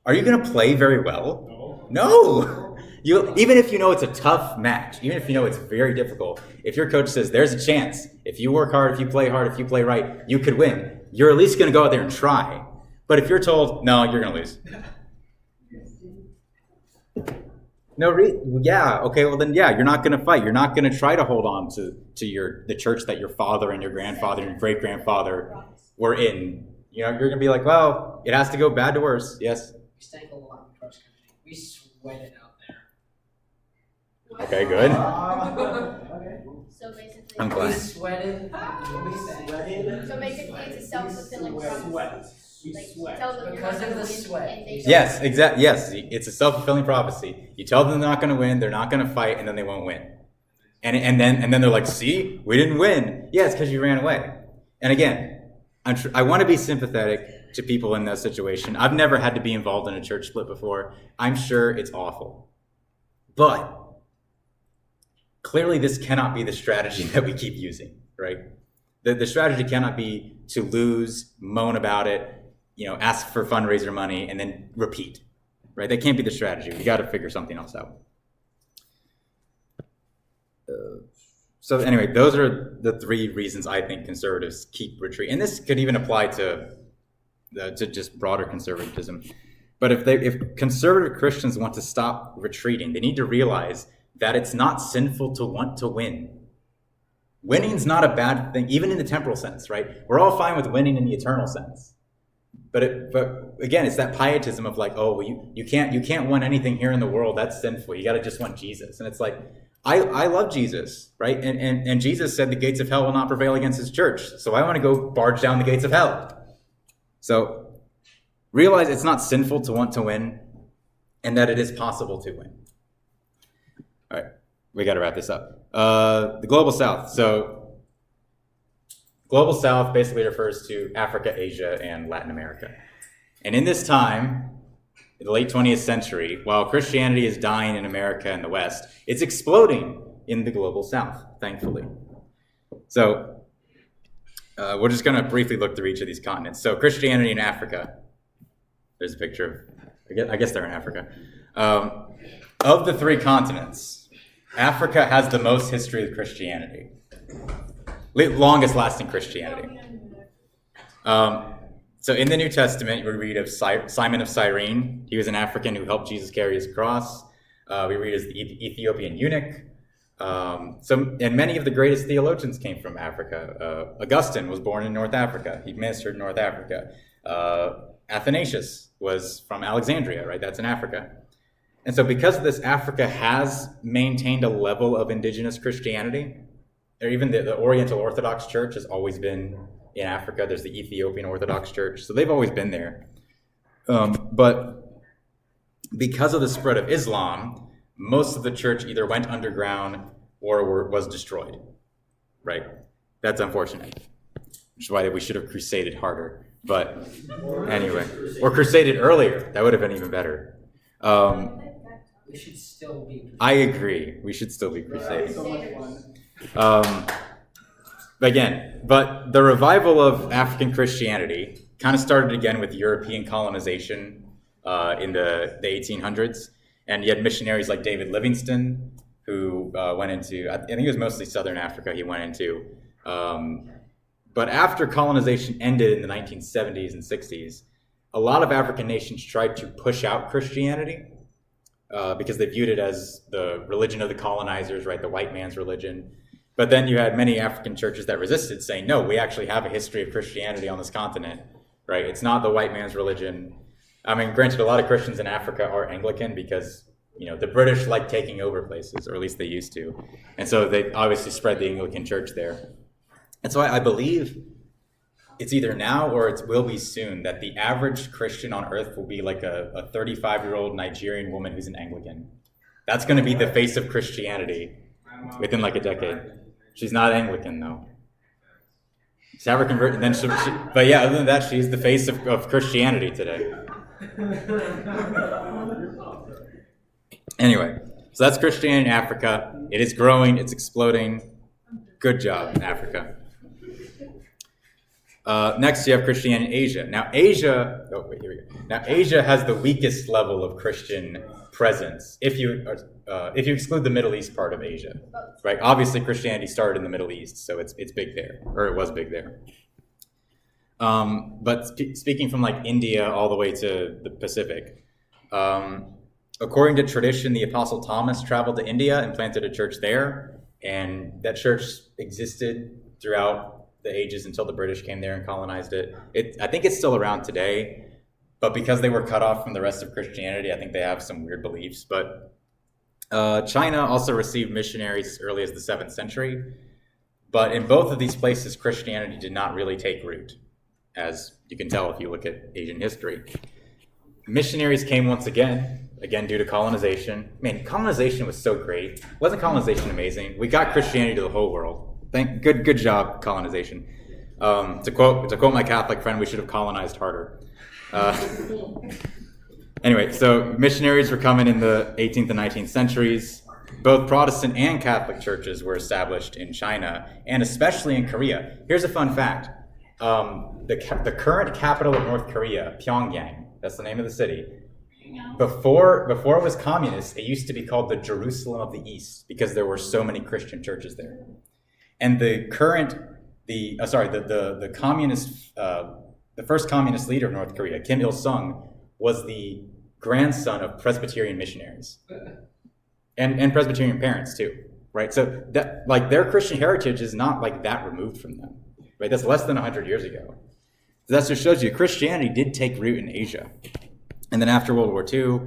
Speaker 1: are you going to play very well? No. Even if you know it's a tough match, even if you know it's very difficult, if your coach says there's a chance, if you work hard, if you play hard, if you play right, you could win, you're at least going to go out there and try. But if you're told, no, you're going to lose. You're not going to fight. You're not going to try to hold on to the church that your father and your grandfather and great grandfather were in. You're going to be like, well, it has to go bad to worse. Yes.
Speaker 3: We stank a lot in cross country. We sweat it out there.
Speaker 1: Okay, good.
Speaker 5: So basically,
Speaker 1: I'm
Speaker 3: We
Speaker 1: glad.
Speaker 3: sweated.
Speaker 5: so basically, it's a self-fulfilling prophecy.
Speaker 8: We
Speaker 5: Like,
Speaker 8: sweat.
Speaker 5: tell them you're
Speaker 3: Because
Speaker 5: not
Speaker 3: of
Speaker 5: gonna
Speaker 3: the
Speaker 5: win,
Speaker 3: sweat.
Speaker 5: and they
Speaker 1: Yes, exactly. Yes, it's a self-fulfilling prophecy. You tell them they're not going to win, they're not going to fight, and then they won't win. And then they're like, see, we didn't win. Yeah, it's because you ran away. And again, I want to be sympathetic to people in that situation. I've never had to be involved in a church split before. I'm sure it's awful. But clearly this cannot be the strategy that we keep using, right? The strategy cannot be to lose, moan about it, ask for fundraiser money, and then repeat, right? That can't be the strategy. We got to figure something else out. So anyway, those are the 3 reasons I think conservatives keep retreating. And this could even apply to just broader conservatism. But if conservative Christians want to stop retreating, they need to realize that it's not sinful to want to win. Winning's not a bad thing, even in the temporal sense, right? We're all fine with winning in the eternal sense. But again, it's that pietism of like, oh, well, you can't want anything here in the world. That's sinful. You got to just want Jesus. And it's like, I love Jesus, right? And Jesus said the gates of hell will not prevail against his church. So I want to go barge down the gates of hell. So realize it's not sinful to want to win, and that it is possible to win. All right, we got to wrap this up. The Global South. So Global South basically refers to Africa, Asia, and Latin America. And in this time, in the late 20th century, while Christianity is dying in America and the West, it's exploding in the Global South, thankfully. So we're just going to briefly look through each of these continents. So Christianity in Africa. There's a picture of, I guess they're in Africa. Of the 3 continents, Africa has the most history of Christianity. Longest lasting Christianity. So in the New Testament, we read of Simon of Cyrene. He was an African who helped Jesus carry his cross. We read as the Ethiopian eunuch. And many of the greatest theologians came from Africa. Augustine was born in North Africa. He ministered in North Africa. Athanasius was from Alexandria, right? That's in Africa. And so because of this, Africa has maintained a level of indigenous Christianity. Or even the Oriental Orthodox Church has always been in Africa. There's the Ethiopian Orthodox Church. So they've always been there. But because of the spread of Islam, most of the church either went underground or was destroyed, right? That's unfortunate, which is why we should have crusaded harder. But anyway, or crusaded earlier. That would have been even better.
Speaker 2: We should still be.
Speaker 1: I agree. We should still be crusading.
Speaker 4: So much fun.
Speaker 1: But the revival of African Christianity kind of started again with European colonization in the 1800s. And you had missionaries like David Livingstone, who went into, I think it was mostly Southern Africa he went into. But after colonization ended in the 1970s and 60s, a lot of African nations tried to push out Christianity because they viewed it as the religion of the colonizers, right, the white man's religion. But then you had many African churches that resisted, saying, no, we actually have a history of Christianity on this continent, right? It's not the white man's religion. I mean, granted, a lot of Christians in Africa are Anglican because, the British like taking over places, or at least they used to. And so they obviously spread the Anglican church there. And so I believe it's either now or it will be soon that the average Christian on earth will be like a 35-year-old Nigerian woman who's an Anglican. That's going to be the face of Christianity within like a decade. She's not Anglican, though. She's have her converted, then but yeah, other than that, she's the face of Christianity today. Anyway, so that's Christianity in Africa. It is growing. It's exploding. Good job, Africa. Next, you have Christianity in Asia. Now, Asia has the weakest level of Christian presence if you exclude the Middle East part of Asia, right? Obviously, Christianity started in the Middle East, so it's big there, or it was big there. But speaking from like India all the way to the Pacific, according to tradition, the Apostle Thomas traveled to India and planted a church there, and that church existed throughout the ages until the British came there and colonized it. I think it's still around today, but because they were cut off from the rest of Christianity, I think they have some weird beliefs. But China also received missionaries as early as the 7th century. But in both of these places, Christianity did not really take root, as you can tell if you look at Asian history. Missionaries came once again due to colonization. Man, colonization was so great. Wasn't colonization amazing? We got Christianity to the whole world. Good job, colonization. To quote my Catholic friend, we should have colonized harder. Anyway, so missionaries were coming in the 18th and 19th centuries. Both Protestant and Catholic churches were established in China, and especially in Korea. Here's a fun fact. The current capital of North Korea, Pyongyang, that's the name of the city. Before it was communist, it used to be called the Jerusalem of the East because there were so many Christian churches there. And the first communist leader of North Korea, Kim Il-sung, was the grandson of Presbyterian missionaries, and Presbyterian parents too, right? So that like their Christian heritage is not like that removed from them, right? That's less than 100 years ago. So that just shows you Christianity did take root in Asia, and then after World War II,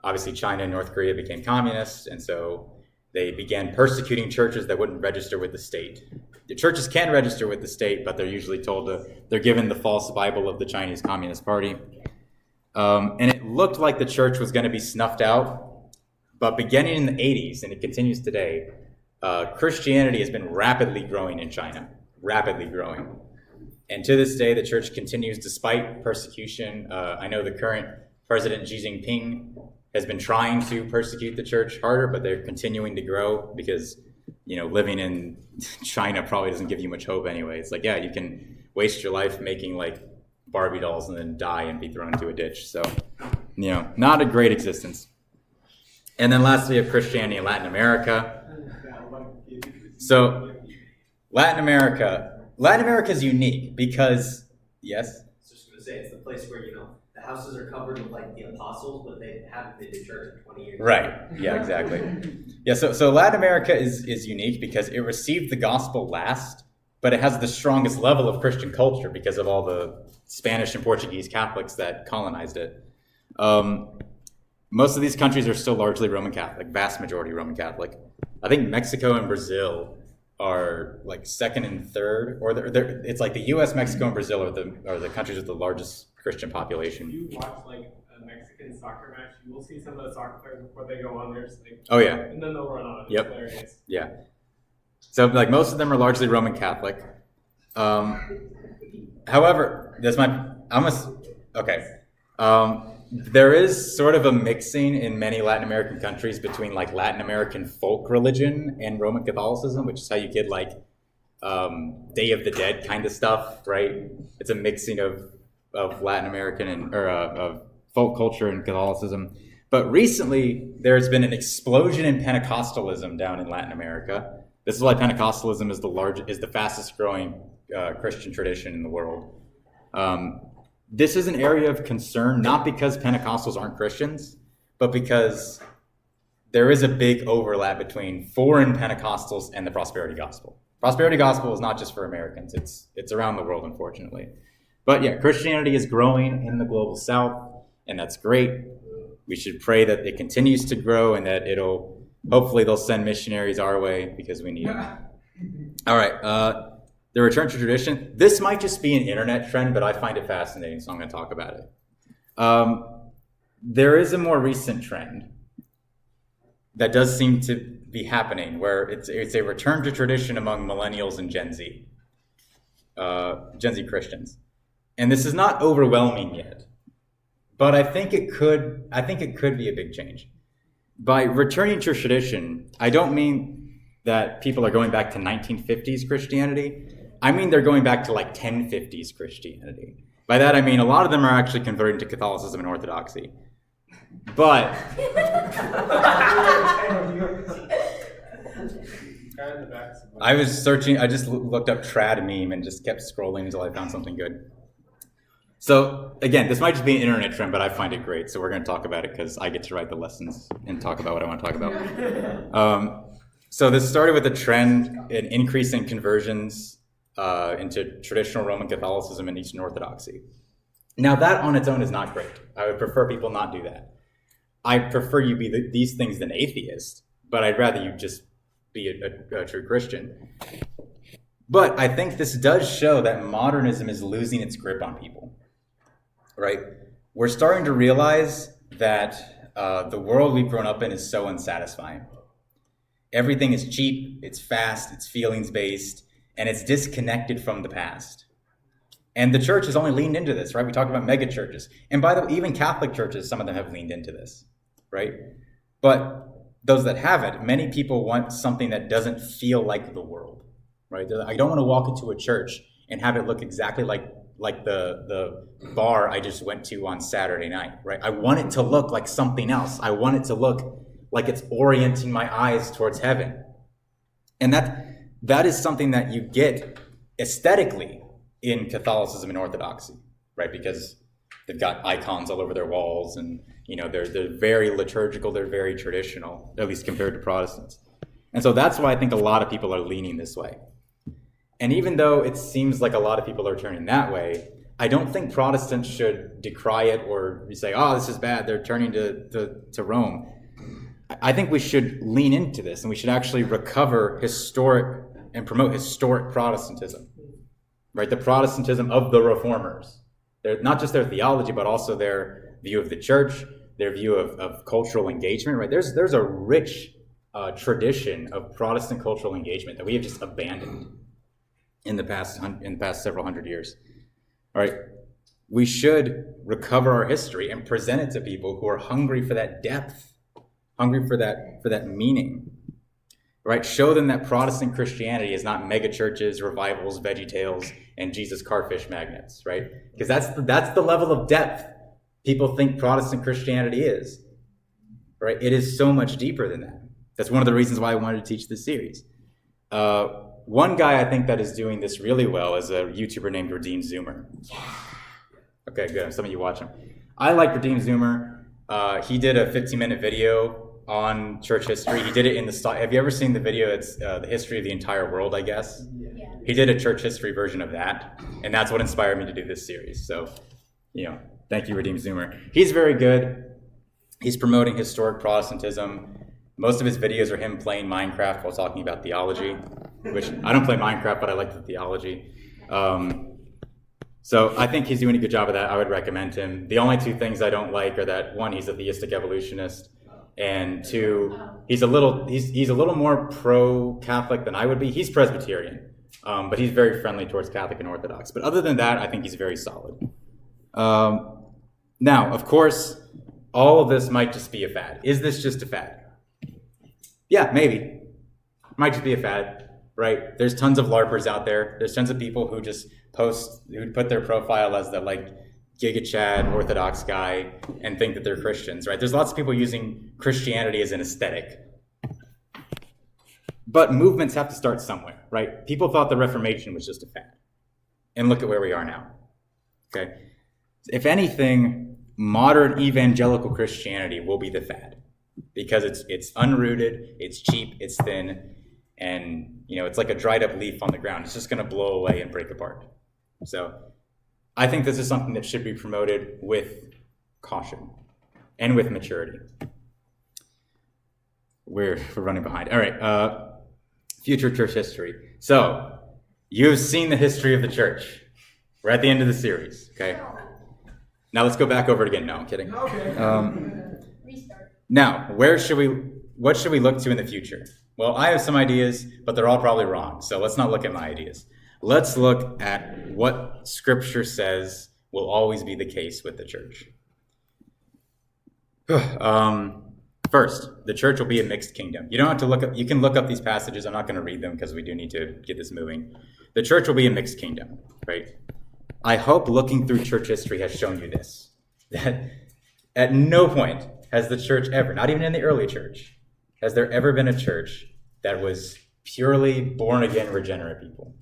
Speaker 1: obviously China and North Korea became communist, and so they began persecuting churches that wouldn't register with the state. The churches can register with the state, but they're usually told they're given the false Bible of the Chinese Communist Party. And it looked like the church was going to be snuffed out, but beginning in the 80s, and it continues today, Christianity has been rapidly growing in China, rapidly growing. And to this day, the church continues despite persecution. I know the current President Xi Jinping has been trying to persecute the church harder, but they're continuing to grow because, living in China probably doesn't give you much hope anyway. It's like, yeah, you can waste your life making like Barbie dolls and then die and be thrown into a ditch. So, not a great existence. And then lastly, we have Christianity in Latin America. So Latin America is unique because, yes?
Speaker 3: I was just going to say it's the place where, the houses are covered with like the apostles, but they haven't been to church in 20 years.
Speaker 1: Right. Yeah, exactly. Yeah, so Latin America is unique because it received the gospel last, but it has the strongest level of Christian culture because of all the Spanish and Portuguese Catholics that colonized it. Most of these countries are still largely Roman Catholic, vast majority Roman Catholic. I think Mexico and Brazil are like second and third, or it's like the U.S., Mexico, and Brazil are the countries with the largest Christian population.
Speaker 8: If you watch like a Mexican soccer match, you will see some of the soccer players before they go on there, just like,
Speaker 1: oh yeah,
Speaker 8: and then they'll run on.
Speaker 1: Yep.
Speaker 8: It's hilarious.
Speaker 1: Yeah. So like most of them are largely Roman Catholic. However, there is sort of a mixing in many Latin American countries between like Latin American folk religion and Roman Catholicism, which is how you get like Day of the Dead kind of stuff, right? It's a mixing of Latin American of folk culture and Catholicism. But recently, there's been an explosion in Pentecostalism down in Latin America. This is why Pentecostalism is the fastest growing Christian tradition in the world. This is an area of concern, not because Pentecostals aren't Christians, but because there is a big overlap between foreign Pentecostals and the prosperity gospel. Prosperity gospel is not just for Americans, it's around the world, unfortunately. But yeah, Christianity is growing in the global south, and that's great. We should pray that it continues to grow and that hopefully they'll send missionaries our way because we need them. All right, the return to tradition. This might just be an internet trend, but I find it fascinating, so I'm going to talk about it. There is a more recent trend that does seem to be happening where it's a return to tradition among millennials and Gen Z Christians. And this is not overwhelming yet, but I think it could be a big change. By returning to tradition, I don't mean that people are going back to 1950s Christianity. I mean they're going back to like 1050s Christianity. By that I mean a lot of them are actually converting to Catholicism and Orthodoxy. But I was searching, I just looked up trad meme and just kept scrolling until I found something good. So again, this might just be an internet trend, but I find it great. So we're going to talk about it because I get to write the lessons and talk about what I want to talk about. So this started with a trend, an increase in conversions into traditional Roman Catholicism and Eastern Orthodoxy. Now that on its own is not great. I would prefer people not do that. I prefer you be these things than atheist, but I'd rather you just be a true Christian. But I think this does show that modernism is losing its grip on people, right? We're starting to realize that the world we've grown up in is so unsatisfying. Everything is cheap, it's fast, it's feelings-based, and it's disconnected from the past. And the church has only leaned into this, right? We talk about mega churches. And by the way, even Catholic churches, some of them have leaned into this, right? But those that haven't, many people want something that doesn't feel like the world, right? I don't want to walk into a church and have it look exactly like the bar I just went to on Saturday night, right? I want it to look like something else. I want it to look like it's orienting my eyes towards heaven. And that is something that you get aesthetically in Catholicism and Orthodoxy, right? Because they've got icons all over their walls and, they're very liturgical, they're very traditional, at least compared to Protestants. And so that's why I think a lot of people are leaning this way. And even though it seems like a lot of people are turning that way, I don't think Protestants should decry it or say, oh, this is bad, they're turning to Rome. I think we should lean into this and we should actually recover historic and promote historic Protestantism, right? The Protestantism of the Reformers. They're not just their theology, but also their view of the church, their view of cultural engagement, right? There's a rich tradition of Protestant cultural engagement that we have just abandoned in the past several hundred years. All right, we should recover our history and present it to people who are hungry for that depth, hungry for that meaning. Right? Show them that Protestant Christianity is not mega churches, revivals, Veggie Tales, and Jesus carfish magnets, right? Because that's the level of depth people think Protestant Christianity is, right? It is so much deeper than that. That's one of the reasons why I wanted to teach this series. One guy I think that is doing this really well is a YouTuber named Redeemed Zoomer. Okay, good. Some of you watch him. I like Redeemed Zoomer. He did a 15-minute video on church history. He did it in the style. Have you ever seen the video? It's the history of the entire world, I guess.
Speaker 5: Yeah.
Speaker 1: He did a church history version of that, and that's what inspired me to do this series. So, thank you, Redeemed Zoomer. He's very good. He's promoting historic Protestantism. Most of his videos are him playing Minecraft while talking about theology, which I don't play Minecraft, but I like the theology. So I think he's doing a good job of that. I would recommend him. The only two things I don't like are that, one, he's a theistic evolutionist, and two, he's a little more pro-Catholic than I would be. He's Presbyterian, but he's very friendly towards Catholic and Orthodox. But other than that, I think he's very solid. Now, of course, all of this might just be a fad. Is this just a fad? Yeah, maybe. Might just be a fad, right? There's tons of LARPers out there. There's tons of people who just who put their profile as the Giga Chad Orthodox guy and think that they're Christians, right? There's lots of people using Christianity as an aesthetic. But movements have to start somewhere, right? People thought the Reformation was just a fad. And look at where we are now, okay? If anything, modern evangelical Christianity will be the fad because it's unrooted, it's cheap, it's thin, and it's like a dried up leaf on the ground. It's just going to blow away and break apart. So I think this is something that should be promoted with caution and with maturity. We're running behind. All right, future church history. So you've seen the history of the church. We're at the end of the series, okay? Now let's go back over it again. No, I'm kidding.
Speaker 5: Okay. Restart.
Speaker 1: Now, what should we look to in the future? Well, I have some ideas, but they're all probably wrong. So let's not look at my ideas. Let's look at what Scripture says will always be the case with the church. First, the church will be a mixed kingdom. You don't have to look up. You can look up these passages. I'm not going to read them because we do need to get this moving. The church will be a mixed kingdom, right? I hope looking through church history has shown you this, that at no point has the church ever, not even in the early church, has there ever been a church that was purely born-again, regenerate people.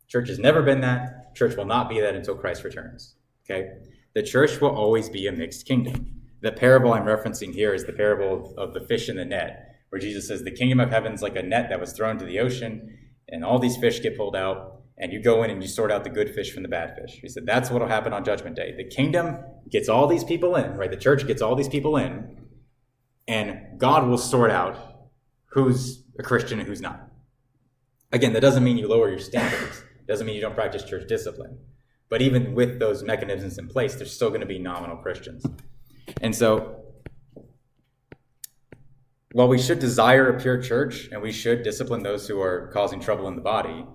Speaker 1: Church has never been that. Church will not be that until Christ returns, okay? The church will always be a mixed kingdom. The parable I'm referencing here is the parable of the fish in the net, where Jesus says the kingdom of heaven is like a net that was thrown to the ocean, and all these fish get pulled out, and you go in and you sort out the good fish from the bad fish. He said that's what will happen on Judgment Day. The kingdom gets all these people in, right? The church gets all these people in, and God will sort out who's a Christian and who's not. Again, that doesn't mean you lower your standards. It doesn't mean you don't practice church discipline. But even with those mechanisms in place, there's still going to be nominal Christians. And so, while we should desire a pure church and we should discipline those who are causing trouble in the body,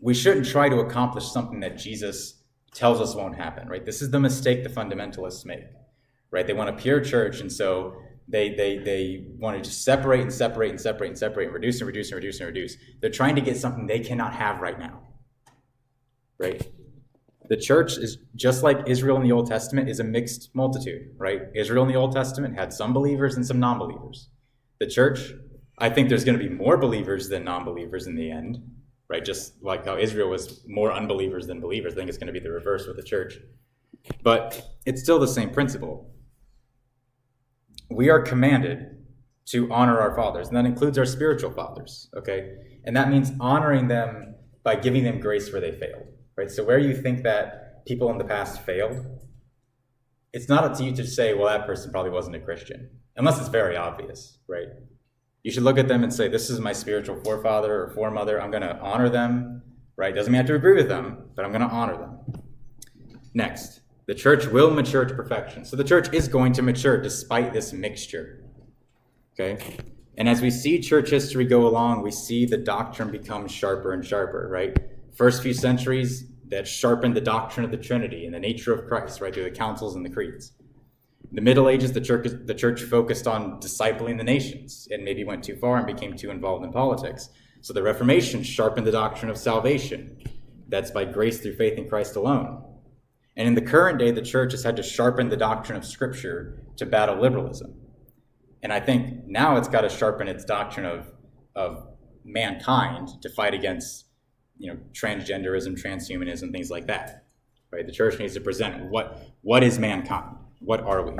Speaker 1: we shouldn't try to accomplish something that Jesus tells us won't happen, right? This is the mistake the fundamentalists make, right? They want a pure church, and so they want to just separate and separate and separate and separate and reduce and reduce and reduce and reduce. They're trying to get something they cannot have right now, right? The church is just like Israel in the Old Testament is a mixed multitude, right? Israel in the Old Testament had some believers and some non-believers. The church, I think there's going to be more believers than non-believers in the end, right? Just like how Israel was more unbelievers than believers. I think it's going to be the reverse with the church. But it's still the same principle. We are commanded to honor our fathers, and that includes our spiritual fathers, okay? And that means honoring them by giving them grace where they failed, right? So where you think that people in the past failed, it's not up to you to say, well, that person probably wasn't a Christian, unless it's very obvious, right? You should look at them and say, this is my spiritual forefather or foremother. I'm going to honor them, right? Doesn't mean I have to agree with them, but I'm going to honor them. Next, the church will mature to perfection. So the church is going to mature despite this mixture, okay? And as we see church history go along, we see the doctrine become sharper and sharper, right? First few centuries, that sharpened the doctrine of the Trinity and the nature of Christ, right, through the councils and the creeds. In the Middle Ages, the church focused on discipling the nations and maybe went too far and became too involved in politics. So the Reformation sharpened the doctrine of salvation. That's by grace through faith in Christ alone. And in the current day, the church has had to sharpen the doctrine of Scripture to battle liberalism. And I think now it's got to sharpen its doctrine of mankind to fight against transgenderism, transhumanism, things like that. right? The church needs to present what is mankind? What are we?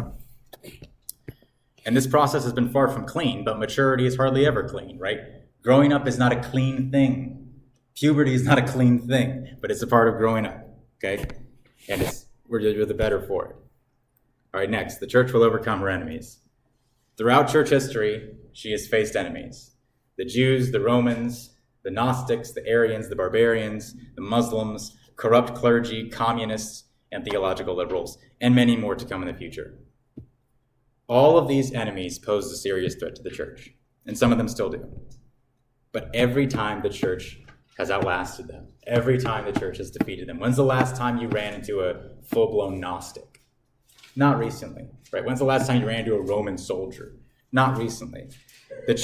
Speaker 1: And this process has been far from clean, but maturity is hardly ever clean, right? Growing up is not a clean thing. Puberty is not a clean thing, but it's a part of growing up, okay? And we're the better for it. All right, next, the church will overcome her enemies. Throughout church history, she has faced enemies. The Jews, the Romans, the Gnostics, the Arians, the barbarians, the Muslims, corrupt clergy, communists, and theological liberals, and many more to come in the future. All of these enemies pose a serious threat to the church, and some of them still do. But every time the church has outlasted them, every time the church has defeated them. When's the last time you ran into a full-blown Gnostic? Not recently, right? When's the last time you ran into a Roman soldier? Not recently. The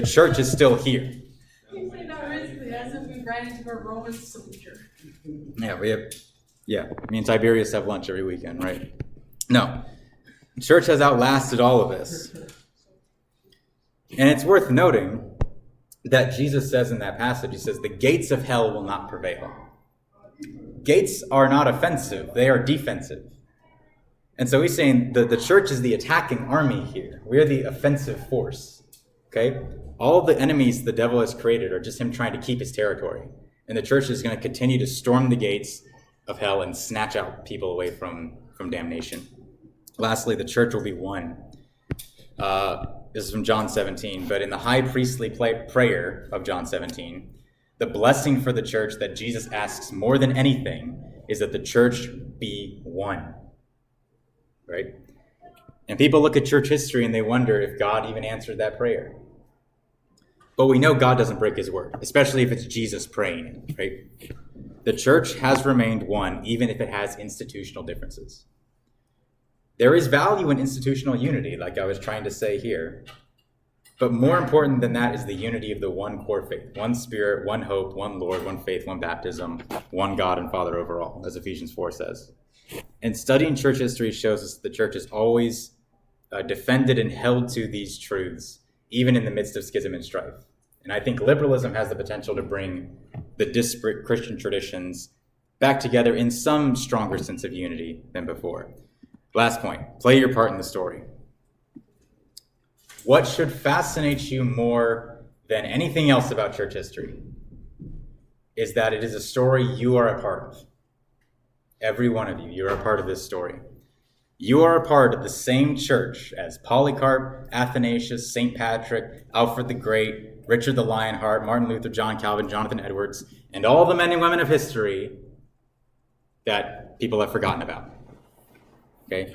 Speaker 1: church is still here.
Speaker 7: You say not recently, as if we ran into a Roman soldier.
Speaker 1: Yeah, me and Tiberius have lunch every weekend, right? No, the church has outlasted all of this. And it's worth noting that Jesus says in that passage, he says, the gates of hell will not prevail. Gates are not offensive, they are defensive. And so he's saying that the church is the attacking army here. We are the offensive force, okay? All the enemies the devil has created are just him trying to keep his territory. And the church is going to continue to storm the gates of hell and snatch out people away from damnation. Lastly, the church will be one. This is from John 17, but in the high priestly prayer of John 17, the blessing for the church that Jesus asks more than anything is that the church be one. Right? And people look at church history and they wonder if God even answered that prayer. But we know God doesn't break his word, especially if it's Jesus praying, right? The church has remained one, even if it has institutional differences. There is value in institutional unity, like I was trying to say here. But more important than that is the unity of the one core faith, one spirit, one hope, one Lord, one faith, one baptism, one God and Father over all, as Ephesians 4 says. And studying church history shows us the church has always defended and held to these truths, even in the midst of schism and strife. And I think liberalism has the potential to bring the disparate Christian traditions back together in some stronger sense of unity than before. Last point, play your part in the story. What should fascinate you more than anything else about church history is that it is a story you are a part of. Every one of you, you're a part of this story. You are a part of the same church as Polycarp, Athanasius, St. Patrick, Alfred the Great, Richard the Lionheart, Martin Luther, John Calvin, Jonathan Edwards, and all the men and women of history that people have forgotten about. Okay?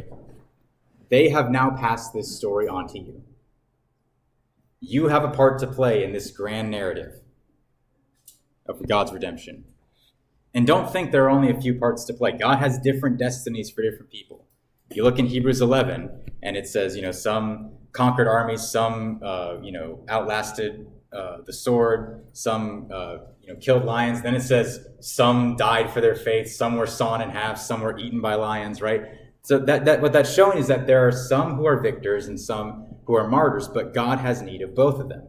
Speaker 1: They have now passed this story on to you. You have a part to play in this grand narrative of God's redemption. And don't think there are only a few parts to play. God has different destinies for different people. You look in Hebrews 11, and it says, some conquered armies, some, outlasted the sword, some, killed lions. Then it says some died for their faith, some were sawn in half, some were eaten by lions, right? So that what that's showing is that there are some who are victors and some who are martyrs, but God has need of both of them.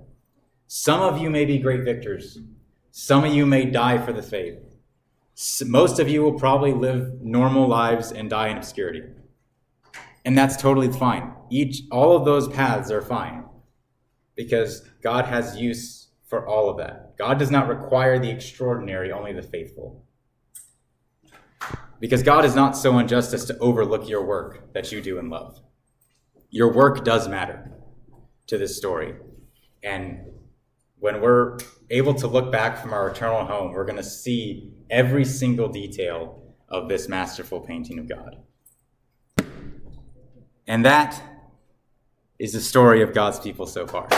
Speaker 1: Some of you may be great victors. Some of you may die for the faith. Most of you will probably live normal lives and die in obscurity. And that's totally fine. All of those paths are fine because God has use for all of that. God does not require the extraordinary, only the faithful. Because God is not so unjust as to overlook your work that you do in love. Your work does matter to this story. And when we're able to look back from our eternal home, we're going to see every single detail of this masterful painting of God. And that is the story of God's people so far.